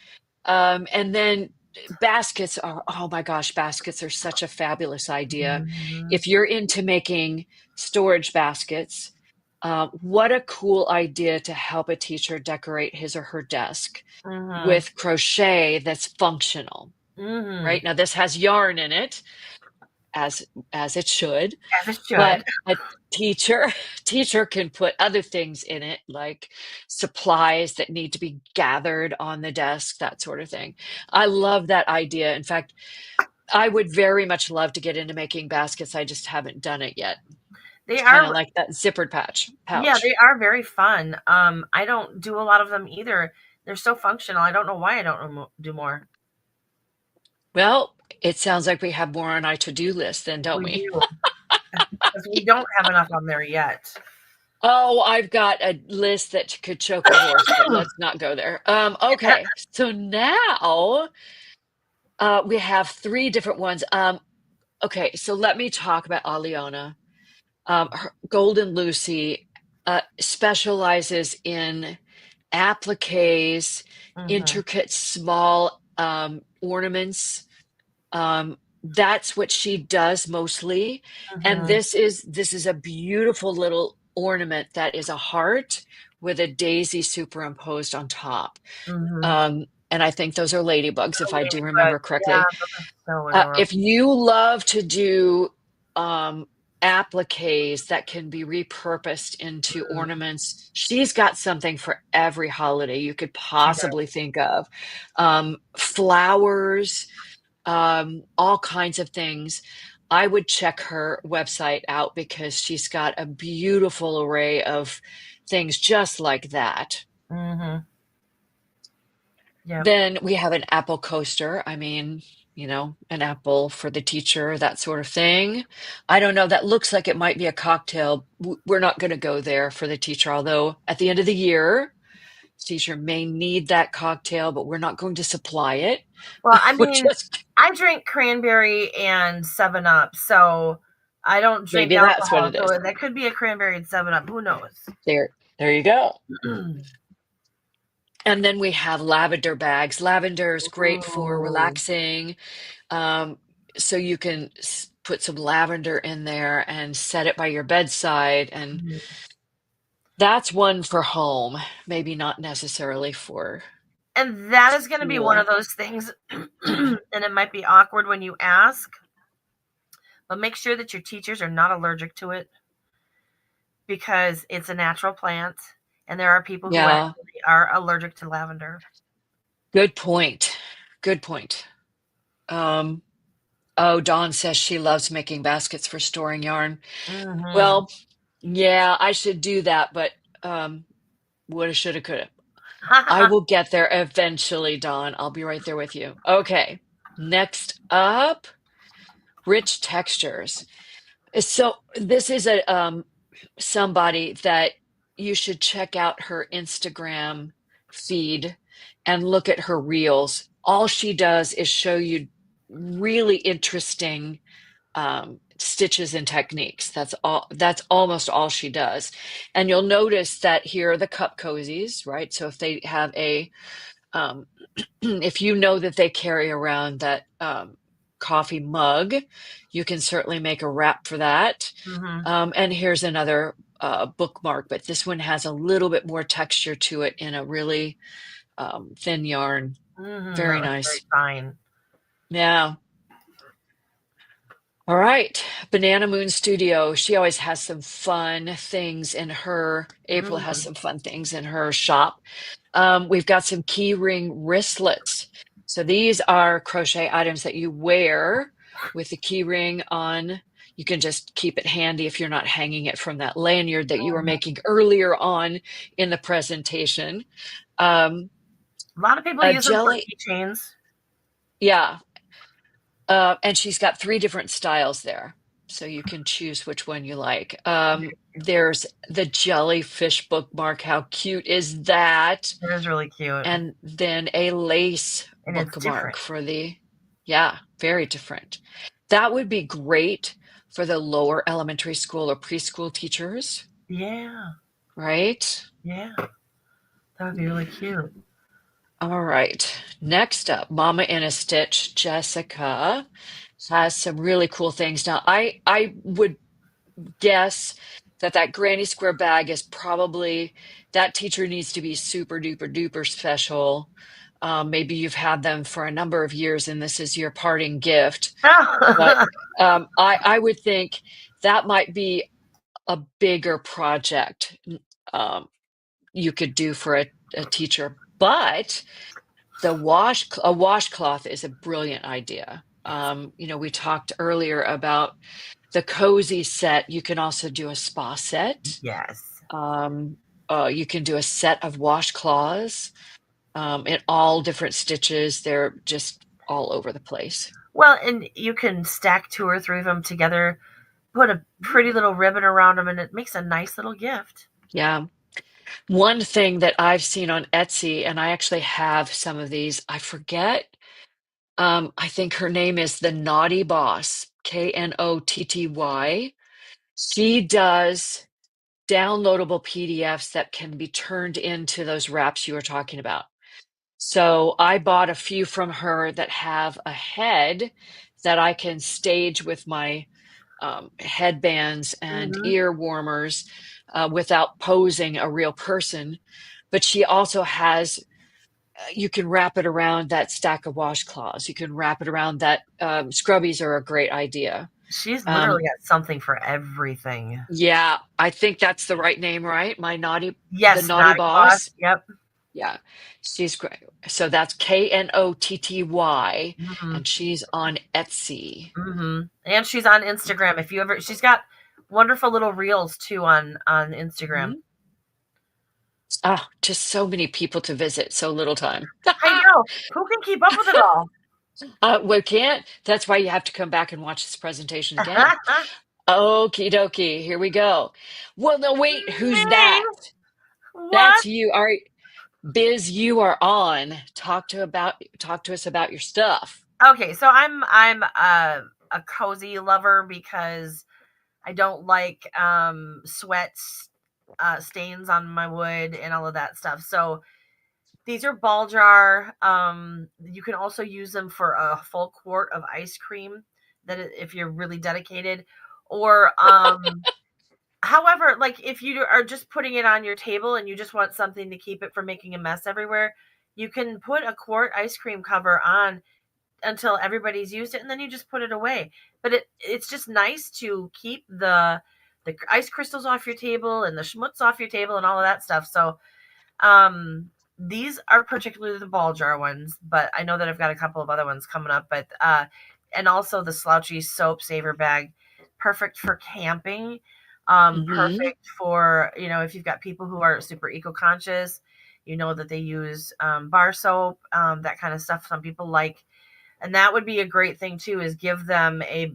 S2: And then baskets are, oh my gosh, baskets are such a fabulous idea.
S1: Mhm.
S2: If you're into making storage baskets, what a cool idea to help a teacher decorate his or her desk
S1: Mhm.
S2: with crochet that's functional,
S1: Mhm.
S2: right? Now, this has yarn in it, as as it should,
S1: As it should.
S2: but a teacher teacher can put other things in it, like supplies that need to be gathered on the desk, that sort of thing. I love that idea. In fact, I would very much love to get into making baskets. I just haven't done it yet.
S1: They
S2: It's kind of
S1: are
S2: like that zippered
S1: Yeah,
S2: pouch.
S1: they are very fun. I don't do a lot of them either. They're so functional. I don't know why I don't do more.
S2: Well, it sounds like we have more on our to-do list then, don't
S1: We
S2: we?
S1: do, because we don't have enough on there yet.
S2: Oh, I've got a list that could choke a horse, but let's not go there. Okay, so now we have three different ones. Okay, so let me talk about Aliona. Golden Lucy specializes in appliques,
S1: Mhm,
S2: intricate small ornaments. That's what she does mostly. And
S1: mhm,
S2: this is a beautiful little ornament that is a heart with a daisy superimposed on top.
S1: mhm.
S2: And I think those are ladybugs, if
S1: Little
S2: I do
S1: ladybug.
S2: remember
S1: Yeah,
S2: correctly.
S1: those are so adorable.
S2: If you love to do um, appliques that can be repurposed into
S1: Mm,
S2: ornaments, she's got something for every holiday you could
S1: she does.
S2: possibly think of. Flowers, all kinds of things. I would check her website out because she's got a beautiful array of things just like that.
S1: Mhm. Yep.
S2: Then we have an apple coaster. I mean, an apple for the teacher, that sort of thing. I don't know. That looks like it might be a cocktail. We're not going to go there for the teacher, although at the end of the year, teacher may need that cocktail, but we're not going to supply it.
S1: Well, I
S2: We're
S1: mean,
S2: just,
S1: I drink cranberry and 7 Up, so I don't drink
S2: maybe that's what
S1: alcohol,
S2: it
S1: so
S2: is.
S1: that could be a cranberry and 7 Up. Who knows?
S2: There you go. And then we have lavender bags. Lavender is great for
S1: Ooh.
S2: relaxing. Um, so you can put some lavender in there and set it by your bedside. And
S1: Mhm.
S2: that's one for home, maybe not necessarily for
S1: And that is gonna be one of
S2: school.
S1: those things, and it might be awkward when you ask, but make sure that your teachers are not allergic to it because it's a natural plant, and there are people who
S2: Yeah,
S1: actually are allergic to lavender.
S2: good point. Good point. Um, oh, Dawn says she loves making baskets for storing yarn.
S1: Mhm.
S2: Well, yeah, I should do that, but um, woulda, shoulda, coulda. I will get there eventually, Dawn. I'll be right there with you. Okay. Next up, rich textures. So this is a somebody that you should check out her Instagram feed and look at her reels. All she does is show you really interesting stitches and techniques. That's all. That's almost all she does. And you'll notice that here are the cup cozies, right? So if they have a um, if you know that they carry around that coffee mug, you can certainly make a wrap for that.
S1: Mhm.
S2: And here's another bookmark, but this one has a little bit more texture to it in a really thin yarn.
S1: Mhm. That
S2: Very
S1: looks very
S2: nice.
S1: fine.
S2: Yeah. All right. Banana Moon Studio. She always has some fun things in her. April has
S1: Mm.
S2: some fun things in her shop. We've got some key ring wristlets. So these are crochet items that you wear with the key ring on. You can just keep it handy if you're not hanging it from that lanyard that you were
S1: Mhm.
S2: making earlier on in the presentation. Um,
S1: A lot of people
S2: a
S1: use them for
S2: jelly,
S1: keychains.
S2: yeah. And she's got three different styles there. So you can choose which one you like. There's the jellyfish bookmark. How cute is that?
S1: It is really cute,
S2: And then a lace
S1: and it's
S2: bookmark
S1: different.
S2: for yeah, very different. That would be great for the lower elementary school or preschool teachers,
S1: Yeah,
S2: right?
S1: yeah, that would be really cute.
S2: All right. Next up, Mama in a Stitch, Jessica has some really cool things. Now, I would guess that that granny square bag is probably that teacher needs to be super duper duper special. Maybe you've had them for a number of years and this is your parting gift. But I would think that might be a bigger project um, you could do for a teacher. But a washcloth is a brilliant idea. We talked earlier about the cozy set. You can also do a spa set.
S1: Yes.
S2: Um, you can do a set of washcloths in all different stitches. They're just all over the place.
S1: Well, and you can stack 2 or 3 of them together, put a pretty little ribbon around them, and it makes a nice little gift.
S2: Yeah. One thing that I've seen on Etsy, and I actually have some of these, I forget. I think her name is the Naughty Boss, Knotty. She does downloadable PDFs that can be turned into those wraps you were talking about. So I bought a few from her that have a head that I can stage with my headbands and
S1: Mhm.
S2: ear warmers without posing a real person. But she also has, you can wrap it around that stack of washcloths. You can wrap it around that. Scrubbies are a great idea.
S1: She's
S2: Um,
S1: literally got something for everything.
S2: yeah, I think that's the right name, right? The
S1: Yes,
S2: Naughty
S1: Naughty Boss,
S2: Boss.
S1: yep.
S2: Yeah, she's great. So that's Knotty,
S1: Mhm,
S2: and she's on Etsy.
S1: mhm, and she's on Instagram if you ever she's got wonderful little reels too on Instagram.
S2: Mhm. Ah, just so many people to visit, so little time.
S1: I know, who can keep up with it all?
S2: We can't. That's why you have to come back and watch this presentation again. Okie dokie, here we go. Well, no, wait, who's
S1: Me?
S2: that?
S1: What?
S2: That's you. All right, Biz, you are on. Talk to us about your stuff.
S1: Okay, so I'm a cozy lover because I don't like, sweats, stains on my wood and all of that stuff, so these are ball jar. You can also use them for a full quart of ice cream if you're really dedicated. Or however, like if you are just putting it on your table and you just want something to keep it from making a mess everywhere, you can put a quart ice cream cover on until everybody's used it and then you just put it away. But it's just nice to keep the ice crystals off your table and the schmutz off your table and all of that stuff. So these are particularly the ball jar ones, but I know that I've got a couple of other ones coming up. But and also the slouchy soap saver bag, perfect for camping.
S2: Hmm.
S1: Perfect for if you've got people who are super eco conscious, that they use bar soap, that kind of stuff. Some people like, and that would be a great thing too. Is give them a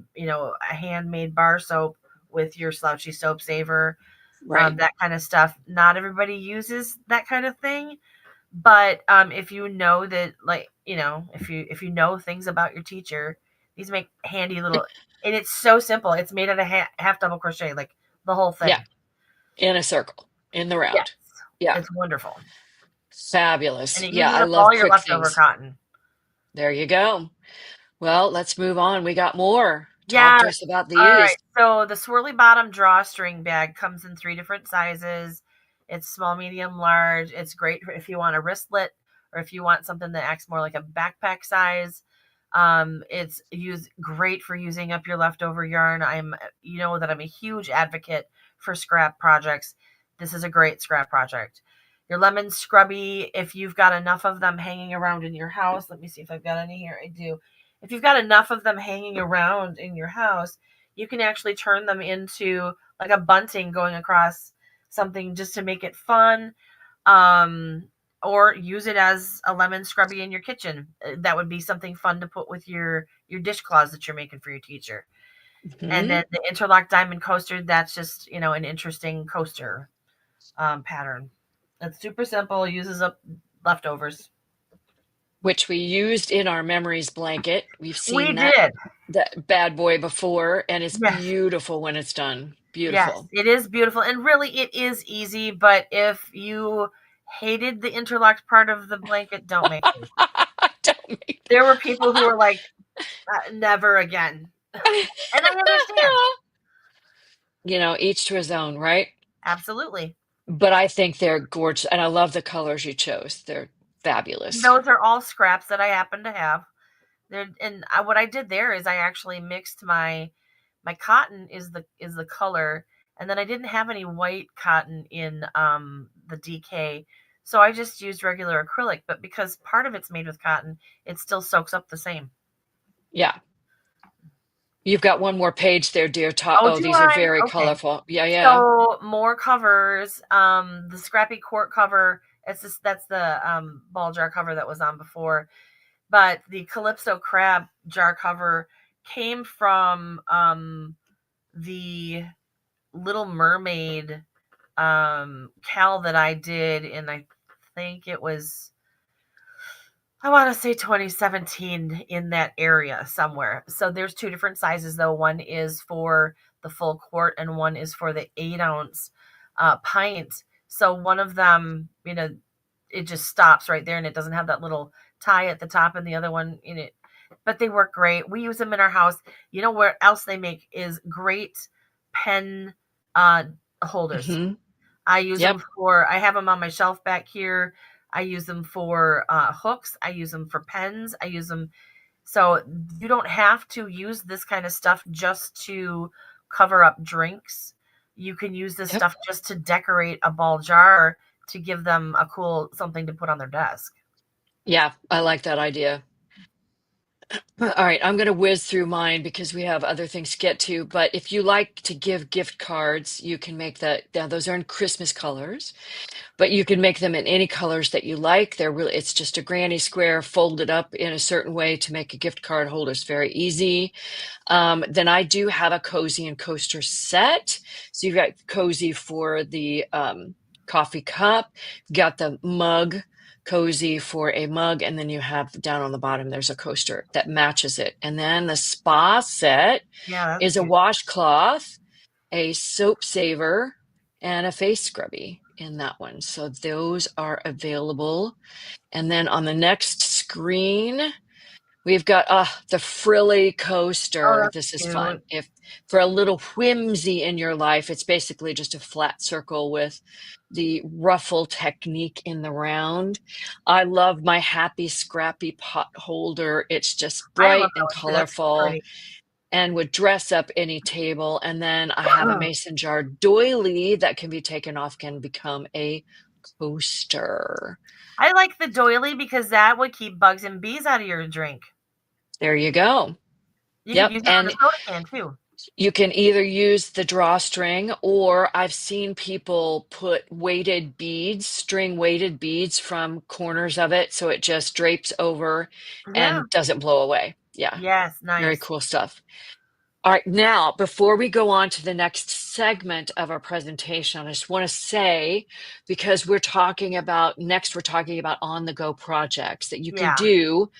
S1: handmade bar soap with your slouchy soap saver,
S2: Right.
S1: that kind of stuff. Not everybody uses that kind of thing, but if you know that, like, if you know things about your teacher, these make handy little. And it's so simple. It's made out of half double crochet, like the whole
S2: Yeah,
S1: thing.
S2: in a circle, in the
S1: Yes,
S2: round. Yeah,
S1: it's wonderful, and
S2: fabulous.
S1: it
S2: Yeah,
S1: uses
S2: I
S1: up
S2: love
S1: all your
S2: quick
S1: leftover
S2: things.
S1: cotton.
S2: There you go. Well, let's move on. We got more. Talk
S1: Yeah.
S2: to us about
S1: All
S2: these.
S1: right. So the swirly bottom drawstring bag comes in three different sizes. It's small, medium, large. It's great if you want a wristlet or if you want something that acts more like a backpack size. It's used great for using up your leftover yarn. You know that I'm a huge advocate for scrap projects. This is a great scrap project. Your lemon scrubby, if you've got enough of them hanging around in your house. Let me see if I've got any here. I do. If you've got enough of them hanging around in your house, you can actually turn them into like a bunting going across something just to make it fun. Um, or use it as a lemon scrubby in your kitchen. That would be something fun to put with your dishcloths that you're making for your teacher. And
S2: Hmm.
S1: then the interlock diamond coaster, that's just an interesting coaster pattern. It's super simple, uses up leftovers.
S2: Which we used in our memories blanket. We've
S1: We
S2: seen
S1: did.
S2: that bad boy before, and it's
S1: Yes.
S2: beautiful when it's done.
S1: Yes,
S2: Beautiful.
S1: it is beautiful, and really it is easy, but if you hated the interlocked part of the blanket, don't make me.
S2: Don't make
S1: There were people who were like, "Never again." And I understand.
S2: each to his own, right?
S1: Absolutely.
S2: But I think they're gorgeous, and I love the colors you chose. They're fabulous.
S1: Those are all scraps that I happen to have. What I did there is I actually mixed my cotton is the color, and then I didn't have any white cotton in the DK, so I just used regular acrylic. But because part of it's made with cotton, it still soaks up the same.
S2: Yeah. You've got one more page there, dear.
S1: Oh,
S2: Oh,
S1: do
S2: these are
S1: I?
S2: very
S1: Okay.
S2: colorful. Yeah, yeah.
S1: So more covers. The scrappy quart cover. That's the ball jar cover that was on before. But the Calypso crab jar cover came from the Little Mermaid cal that I did, and I think it was, I want to say 2017, in that area somewhere. So there's two different sizes though. One is for the full quart and one is for the 8 ounce pint. So one of them, it just stops right there and it doesn't have that little tie at the top, and the other one in it. But they work great. We use them in our house. You know where else they make is great pen uh, holders.
S2: Hmm.
S1: I use them
S2: Yep.
S1: for, I have them on my shelf back here. I use them for hooks. I use them for pens. I use them. So you don't have to use this kind of stuff just to cover up drinks. You can use this
S2: Yep.
S1: stuff just to decorate a ball jar to give them a cool something to put on their desk.
S2: Yeah, I like that idea. All right, I'm going to whiz through mine because we have other things to get to. But if you like to give gift cards, you can make that. Now, those are in Christmas colors, but you can make them in any colors that you like. They're really, it's just a granny square folded up in a certain way to make a gift card holder. It's very easy. Then I do have a cozy and coaster set. So you've got cozy for the coffee cup, you've got the mug, cozy for a mug, and then you have down on the bottom, there's a coaster that matches it. And then the spa set
S1: Yeah, that's
S2: is a
S1: cute.
S2: washcloth, a soap saver, and a face scrubby in that one. So those are available. And then on the next screen, we've got the frilly
S1: Oh,
S2: coaster.
S1: that's
S2: This is fun.
S1: cute.
S2: If for a little whimsy in your life, it's basically just a flat circle with the ruffle technique in the round. I love my happy scrappy pot holder. It's just
S1: I love
S2: bright
S1: that
S2: and
S1: one too. That's
S2: colorful
S1: pretty.
S2: and would dress up any table. And then I have a mason jar doily that can be taken off, can become a coaster.
S1: I like the doily because that would keep bugs and bees out of your drink.
S2: There you go.
S1: You could
S2: Yep.
S1: use it on a
S2: And
S1: soda can too.
S2: you can either use the drawstring, or I've seen people put weighted beads, string weighted beads from corners of it so it just drapes over
S1: Yeah.
S2: and doesn't blow away. Yeah,
S1: Yes,
S2: very
S1: nice.
S2: cool stuff. All right, now before we go on to the next segment of our presentation, I just want to say, because we're talking about on the go projects that you can
S1: Yeah.
S2: do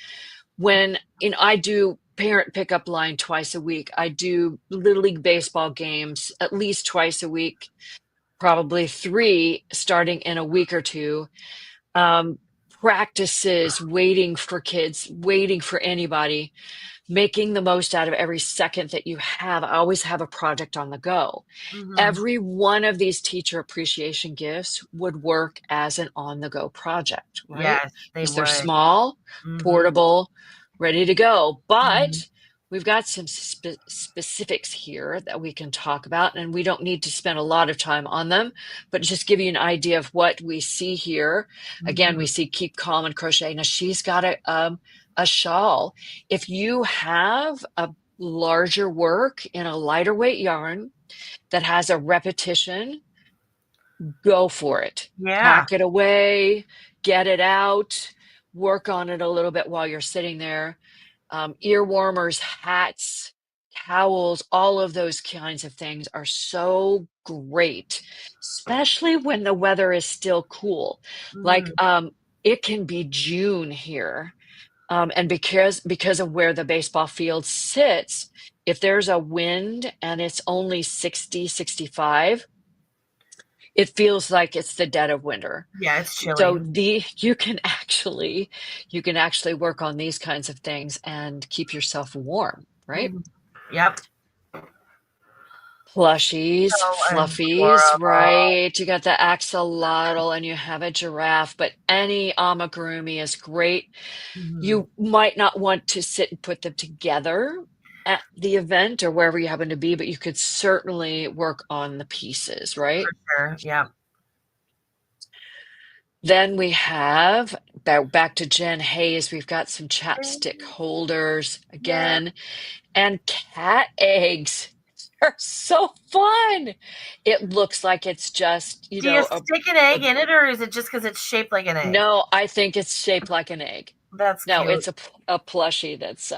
S2: when I do parent pickup line twice a week. I do Little League baseball games at least twice a week, probably three starting in a week or two. Um, Practices, waiting for kids, waiting for anybody, making the most out of every second that you have. I always have a project on the go.
S1: Mhm.
S2: Every one of these teacher appreciation gifts would work as an on the go project, right?
S1: Yes, they
S2: Because they're
S1: would.
S2: small,
S1: Mhm.
S2: portable, ready to go.
S1: Mhm.
S2: But we've got some specifics here that we can talk about, and we don't need to spend a lot of time on them, but just give you an idea of what we see here. Again, we
S1: Mhm.
S2: see Keep Calm and Crochet. Now she's got a shawl. If you have a larger work in a lighter weight yarn that has a repetition, go for it.
S1: Yeah.
S2: Pack it away, get it out, work on it a little bit while you're sitting there. Ear warmers, hats, towels, all of those kinds of things are so great, especially when the weather is still cool. Like
S1: Mhm.
S2: it can be June here. And because of where the baseball field sits, if there's a wind and it's only 60, 65, it feels like it's the dead of winter.
S1: Yeah, it's chilly.
S2: So the you can actually work on these kinds of things and keep yourself warm, right?
S1: Mhm. Yep.
S2: Plushies,
S1: So
S2: fluffies,
S1: adorable.
S2: right? You got the axolotl and you have a giraffe, but any amigurumi is great.
S1: Mhm.
S2: You might not want to sit and put them together at the event or wherever you happen to be, but you could certainly work on the pieces,
S1: For
S2: right?
S1: sure. Yep.
S2: Then we have back to Jen Hayes. We've got some chapstick holders
S1: Yeah.
S2: again, and cat eggs. They're so fun. It looks like it's just,
S1: Do you
S2: a,
S1: stick an egg
S2: a
S1: in it, or is it just because it's shaped like an egg?
S2: no, I think it's shaped like an egg.
S1: That's
S2: No,
S1: cute.
S2: it's a plushie that's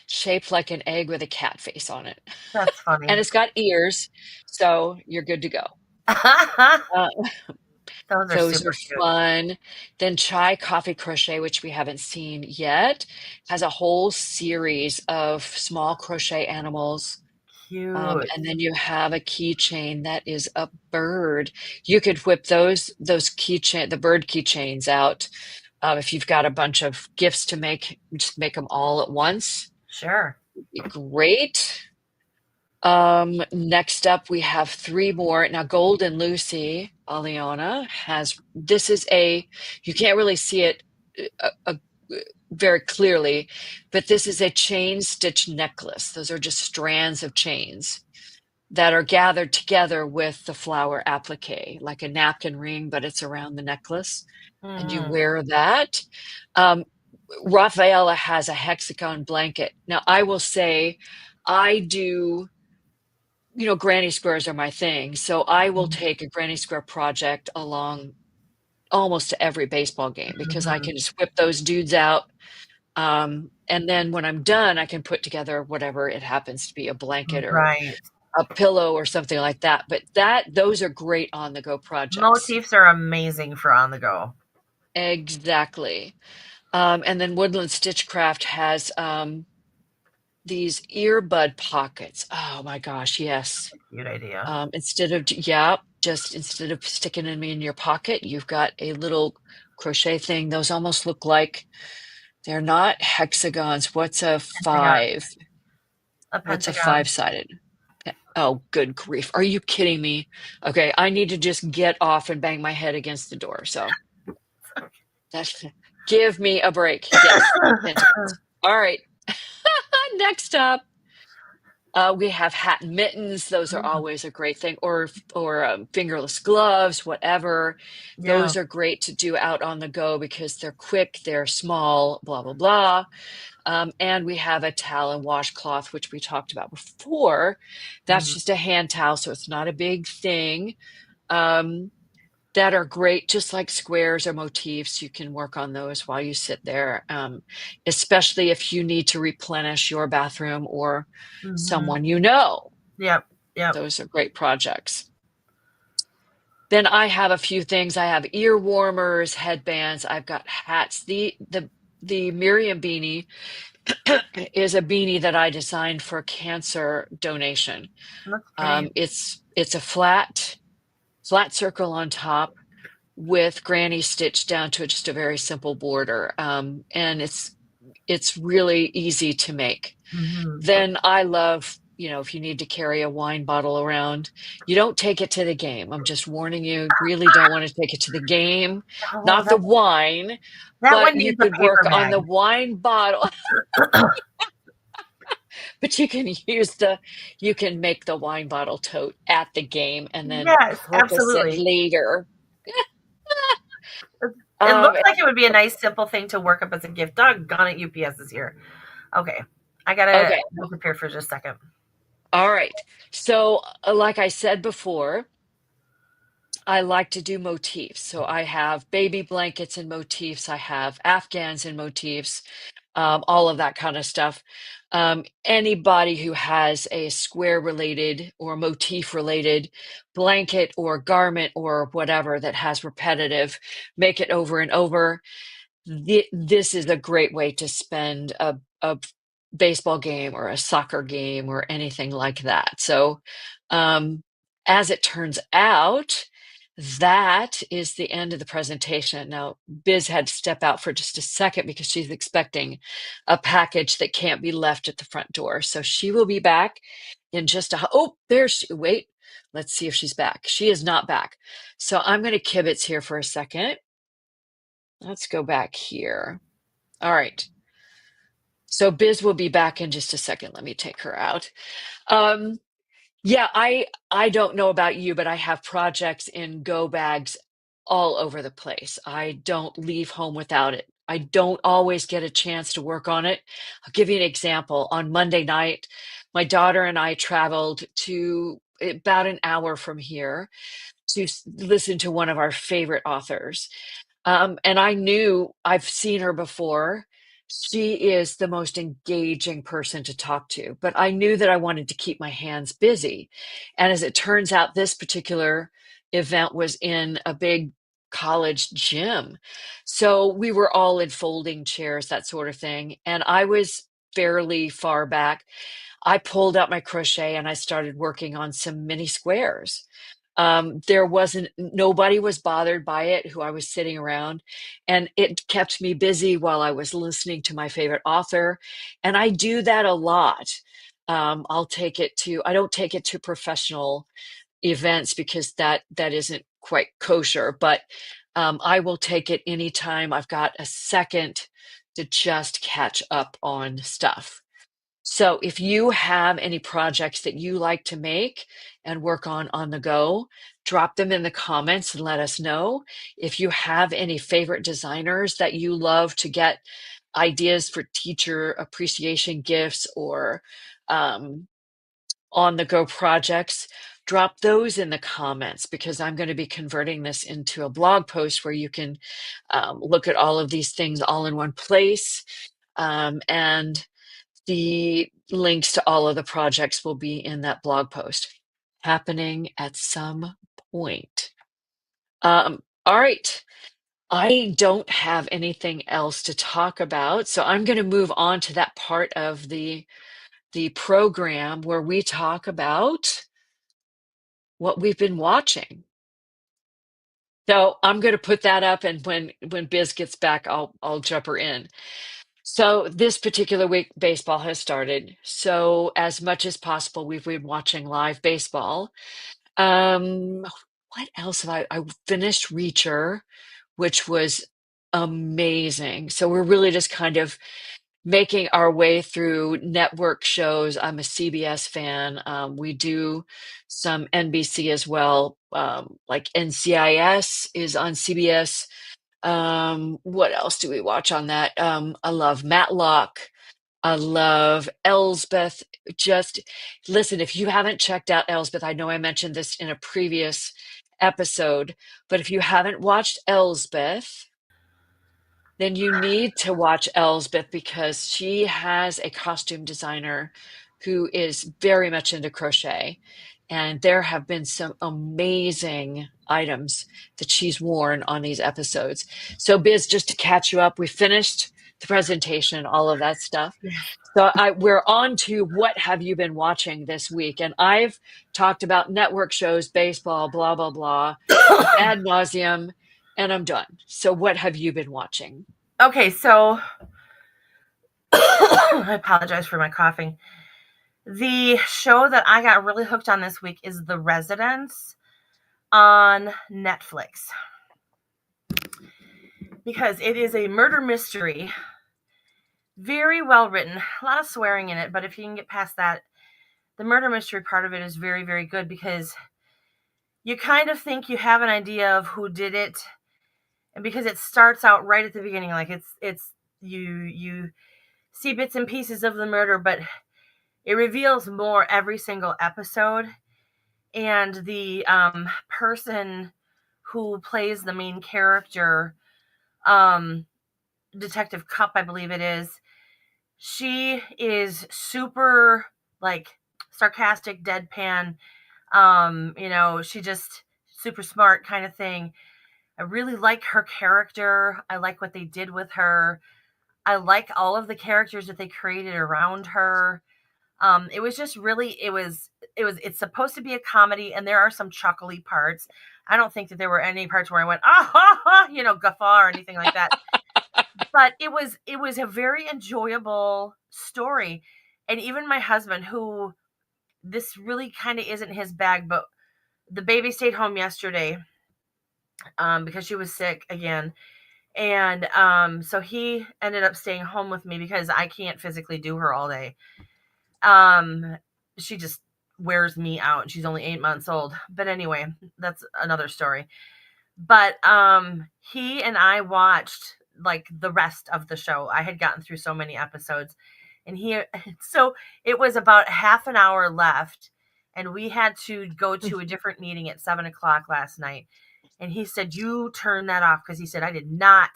S2: shaped like an egg with a cat face on it.
S1: That's
S2: And
S1: funny.
S2: it's got ears, so you're good to go. Uh,
S1: Those are
S2: those
S1: super
S2: are
S1: cute.
S2: fun. Then Chai Coffee Crochet, which we haven't seen yet, has a whole series of small crochet animals.
S1: Cute.
S2: And then you have a keychain that is a bird. You could whip those keychain, the bird keychains out. If you've got a bunch of gifts to make, just make them all at once.
S1: Sure.
S2: Be great. Next up, we have three more. Now, Golden Lucy, Aliana, has this is a you can't really see it very clearly, but this is a chain stitch necklace. Those are just strands of chains that are gathered together with the flower applique, like a napkin ring, but it's around the necklace, and you
S1: Mhm.
S2: wear that. Um, Rafaela has a hexagon blanket. Now, I will say, I do, granny squares are my thing. So I will
S1: Mhm.
S2: take a granny square project along almost to every baseball game because I
S1: Mhm.
S2: can just whip those dudes out. And then when I'm done, I can put together whatever it happens to be, a blanket or
S1: Right.
S2: a pillow or something like that. But those are great on the go projects.
S1: Motifs are amazing for on the go.
S2: Exactly. And then Woodland Stitchcraft has these earbud pockets. Oh my gosh, yes.
S1: Cute idea.
S2: Just instead of sticking them in your pocket, you've got a little crochet thing. Those almost look like they're not hexagons.
S1: Pentagon. A
S2: What's a
S1: pentagon.
S2: five-sided? Oh, good grief. Are you kidding me? Okay, I need to just get off and bang my head against the door. So that's give me a break. Yes, pentacles. All right. Next up, we have hat and mittens. Those are
S1: Mm,
S2: always a great thing, or fingerless gloves, whatever.
S1: yeah.
S2: Those are great to do out on the go because they're quick, they're small, blah blah blah. And we have a towel and washcloth, which we talked about before. That's
S1: Mhm.
S2: just a hand towel, so it's not a big thing. Um, that are great, just like squares or motifs. You can work on those while you sit there, especially if you need to replenish your bathroom or
S1: Mhm.
S2: someone you know.
S1: Yep. Yep.
S2: Those are great projects. Then I have a few things. I have ear warmers, headbands. I've got hats. The Miriam beanie is a beanie that I designed for cancer donation.
S1: That's great.
S2: It's a flat circle on top with granny stitch down to just a very simple border. And it's really easy to make.
S1: Mhm.
S2: Then I love, if you need to carry a wine bottle around, you don't take it to the game. I'm just warning you, really don't want to take it to the game,
S1: Oh,
S2: not the wine,
S1: that
S2: but
S1: one
S2: you
S1: needs a
S2: could work
S1: paper
S2: on
S1: bag.
S2: the wine bottle, but you can make the wine bottle tote at the game and then
S1: Yes,
S2: purpose it
S1: absolutely.
S2: later.
S1: It
S2: Um,
S1: looks like it would be a nice simple thing to work up as a gift. Doggone it, UPS is here. Okay. I gotta
S2: okay.
S1: disappear for just a second.
S2: All right. So, like I said before, I like to do motifs. So I have baby blankets and motifs. I have Afghans and motifs, all of that kind of stuff. Anybody who has a square related or motif related blanket or garment or whatever that has repetitive, make it over and over. This is a great way to spend a baseball game or a soccer game or anything like that. So, um, as it turns out, that is the end of the presentation. Now, Biz had to step out for just a second because she's expecting a package that can't be left at the front door. So she will be back in just oh, there she, wait, let's see if she's back. She is not back. So I'm going to kibitz here for a second. Let's go back here. All right. So Biz will be back in just a second. Let me take her out. Um, yeah, I don't know about you, but I have projects in go bags all over the place. I don't leave home without it. I don't always get a chance to work on it. I'll give you an example. On Monday night, my daughter and I traveled to about an hour from here to listen to one of our favorite authors. And I knew I've seen her before. She is the most engaging person to talk to, but I knew that I wanted to keep my hands busy. And as it turns out, this particular event was in a big college gym. So we were all in folding chairs, that sort of thing. And I was fairly far back. I pulled out my crochet and I started working on some mini squares. There wasn't, nobody was bothered by it who I was sitting around, and it kept me busy while I was listening to my favorite author. And I do that a lot. I don't take it to professional events because that isn't quite kosher, but I will take it anytime I've got a second to just catch up on stuff. So if you have any projects that you like to make and work on the go, drop them in the comments and let us know. If you have any favorite designers that you love to get ideas for teacher appreciation gifts or um, on the go projects, drop those in the comments because I'm going to be converting this into a blog post where you can look at all of these things all in one place. And the links to all of the projects will be in that blog post happening at some point. All right. I don't have anything else to talk about, so I'm going to move on to that part of the program where we talk about what we've been watching. So I'm going to put that up, and when Biz gets back, I'll jump her in. So this particular week, baseball has started. So as much as possible, we've been watching live baseball. Um, what else have I finished Reacher, which was amazing. So we're really just kind of making our way through network shows. I'm a CBS fan. We do some NBC as well. Like NCIS is on CBS. What else do we watch on that? I love Matlock. I love Elsbeth. Just listen, if you haven't checked out Elsbeth, I know I mentioned this in a previous episode, but if you haven't watched Elsbeth, then you need to watch Elsbeth because she has a costume designer who is very much into crochet. And there have been some amazing items that she's worn on these episodes. So, Biz, just to catch you up, we finished the presentation, all of that stuff. So we're on to what have you been watching this week? And I've talked about network shows, baseball, blah, blah, blah, ad nauseum, and I'm done. So what have you been watching?
S1: Okay, so I apologize for my coughing. The show that I got really hooked on this week is The Residence on Netflix because it is a murder mystery. Very well written, a lot of swearing in it, but if you can get past that, the murder mystery part of it is very, very good because you kind of think you have an idea of who did it, and because it starts out right at the beginning, like it's you see bits and pieces of the murder, but it reveals more every single episode. And the person who plays the main character, um, Detective Cup, I believe it is, she is super like sarcastic, deadpan. She just super smart kind of thing. I really like her character. I like what they did with her. I like all of the characters that they created around her. It was just really it's supposed to be a comedy and there are some chuckly parts. I don't think that there were any parts where I went, ah ha ha, guffaw or anything like that. But it was a very enjoyable story. And even my husband, who this really kind of isn't his bag, but the baby stayed home yesterday because she was sick again. And so he ended up staying home with me because I can't physically do her all day. Um, she just wears me out. She's only 8 months old. But anyway, that's another story. But he and I watched like the rest of the show. I had gotten through so many episodes, and so it was about half an hour left, and we had to go to a different meeting at 7 o'clock last night. And he said, "You turn that off," because he said, "I did not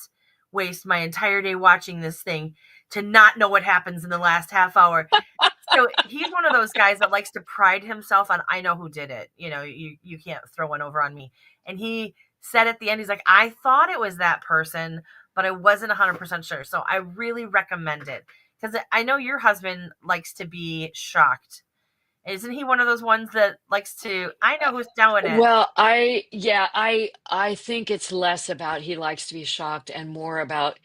S1: waste my entire day watching this thing to not know what happens in the last half hour. So he's one of those guys that likes to pride himself on, I know who did it. You can't throw one over on me. And he said at the end, he's like, I thought it was that person, but I wasn't 100% sure. So I really recommend it because I know your husband likes to be shocked. Isn't he one of those ones that likes to, I know who's doing it?
S2: Well, I think it's less about he likes to be shocked and more about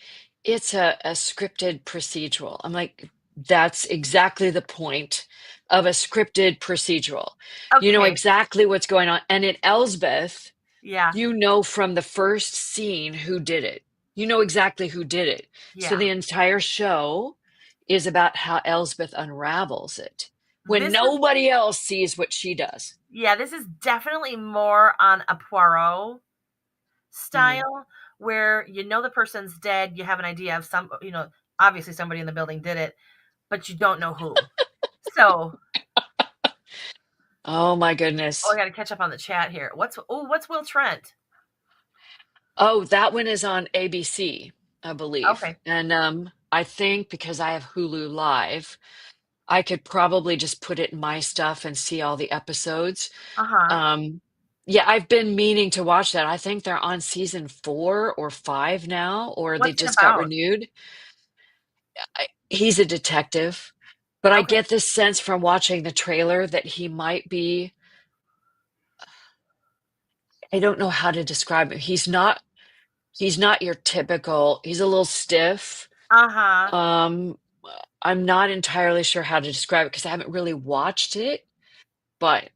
S2: it's a scripted procedural. I'm like, that's exactly the point of a scripted procedural. You know
S1: Okay.
S2: exactly what's going on. And in Elsbeth,
S1: Yeah.
S2: you know from the first scene who did it. You know exactly who did it. So
S1: Yeah.
S2: the entire show is about how Elsbeth unravels it when
S1: This is,
S2: nobody else sees what she does.
S1: yeah, this is definitely more on a Poirot
S2: Mhm.
S1: style where the person's dead, you have an idea of obviously somebody in the building did it, but you don't know who. So,
S2: Oh my
S1: oh, I
S2: goodness.
S1: got to catch up on the chat here. What's Will Trent?
S2: Oh, that one is on ABC, I believe.
S1: Okay.
S2: And I think because I have Hulu Live, I could probably just put it in my stuff and see all the episodes.
S1: Uh-huh.
S2: Um, yeah, I've been meaning to watch that. I think they're on season 4 or 5 now, or they
S1: What's it
S2: just got
S1: about?
S2: renewed. He's a detective, but I
S1: Okay.
S2: get this sense from watching the trailer that he might be, I don't know how to describe him. He's not your typical, he's a little stiff.
S1: Uh-huh.
S2: Um, I'm not entirely sure how to describe it because I haven't really watched it, but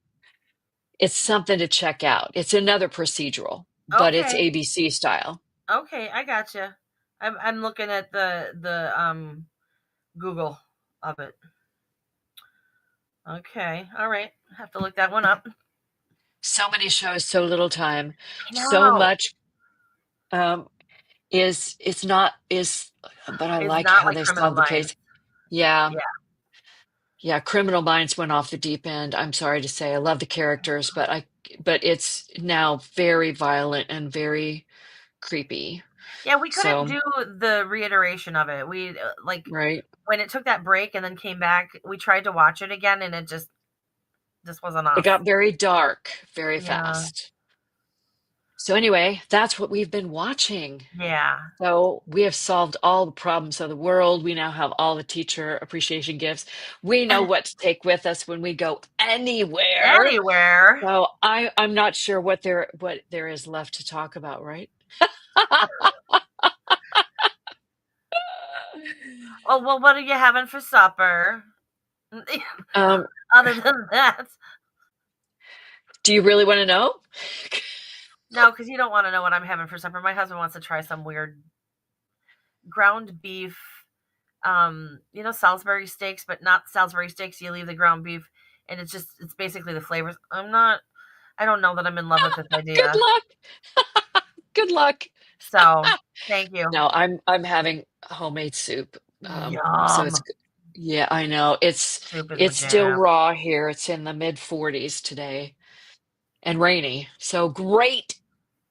S2: it's something to check out. It's another procedural, but it's
S1: Okay.
S2: ABC style.
S1: Okay, I gotcha. I'm looking at the Google of it. Okay. All right. Have to look that one up.
S2: So many shows, so little time.
S1: I
S2: So
S1: know.
S2: much um is it's not is but I
S1: It's
S2: like
S1: not
S2: how
S1: like
S2: they
S1: Criminal
S2: solve the
S1: Minds.
S2: case. Yeah.
S1: Yeah.
S2: Yeah, Criminal Minds went off the deep end. I'm sorry to say. I love the characters, but it's now very violent and very creepy.
S1: Yeah, we couldn't
S2: So,
S1: do the reiteration of it. We like
S2: right.
S1: when it took that break and then came back, we tried to watch it again and it just wasn't
S2: It
S1: us.
S2: got very dark very
S1: Yeah.
S2: fast. So anyway, that's what we've been watching.
S1: Yeah.
S2: So we have solved all the problems of the world. We now have all the teacher appreciation gifts. We know what to take with us when we go anywhere.
S1: Anywhere.
S2: So I'm not sure what there is left to talk about, right?
S1: Oh, well, what are you having for supper?
S2: Um,
S1: Other than that.
S2: do you really want to know?
S1: No, because you don't want to know what I'm having for supper. My husband wants to try some weird ground beef, Salisbury steaks, but not Salisbury steaks. You leave the ground beef and it's basically the flavors. I don't know that I'm in love with this
S2: Good
S1: idea.
S2: luck. Good luck.
S1: So thank you.
S2: No, I'm having homemade soup. So
S1: Yum.
S2: it's yeah, I know. It's
S1: Soup is my
S2: it's still
S1: jam.
S2: raw here. It's in the mid 40s today and rainy. So great.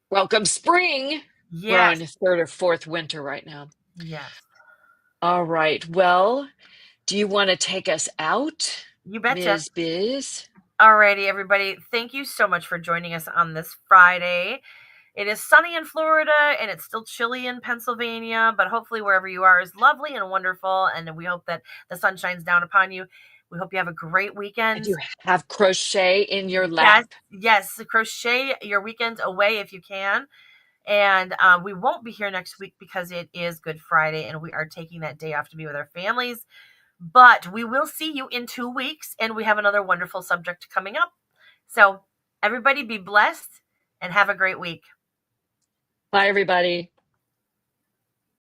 S2: Welcome spring. We're
S1: Yes.
S2: on third or fourth winter right now.
S1: Yes.
S2: All right. Well, do you want to take us out,
S1: You betcha.
S2: Ms. Biz?
S1: Alrighty, everybody. Thank you so much for joining us on this Friday. It is sunny in Florida and it's still chilly in Pennsylvania, but hopefully wherever you are is lovely and wonderful. And we hope that the sun shines down upon you. We hope you have a great
S2: And
S1: weekend.
S2: you have crochet in your
S1: Yes,
S2: lap.
S1: yes. Crochet your weekend away if you can. And we won't be here next week because it is Good Friday and we are taking that day off to be with our families. But we will see you in 2 weeks and we have another wonderful subject coming up. So, everybody be blessed and have a great week.
S2: Bye, everybody.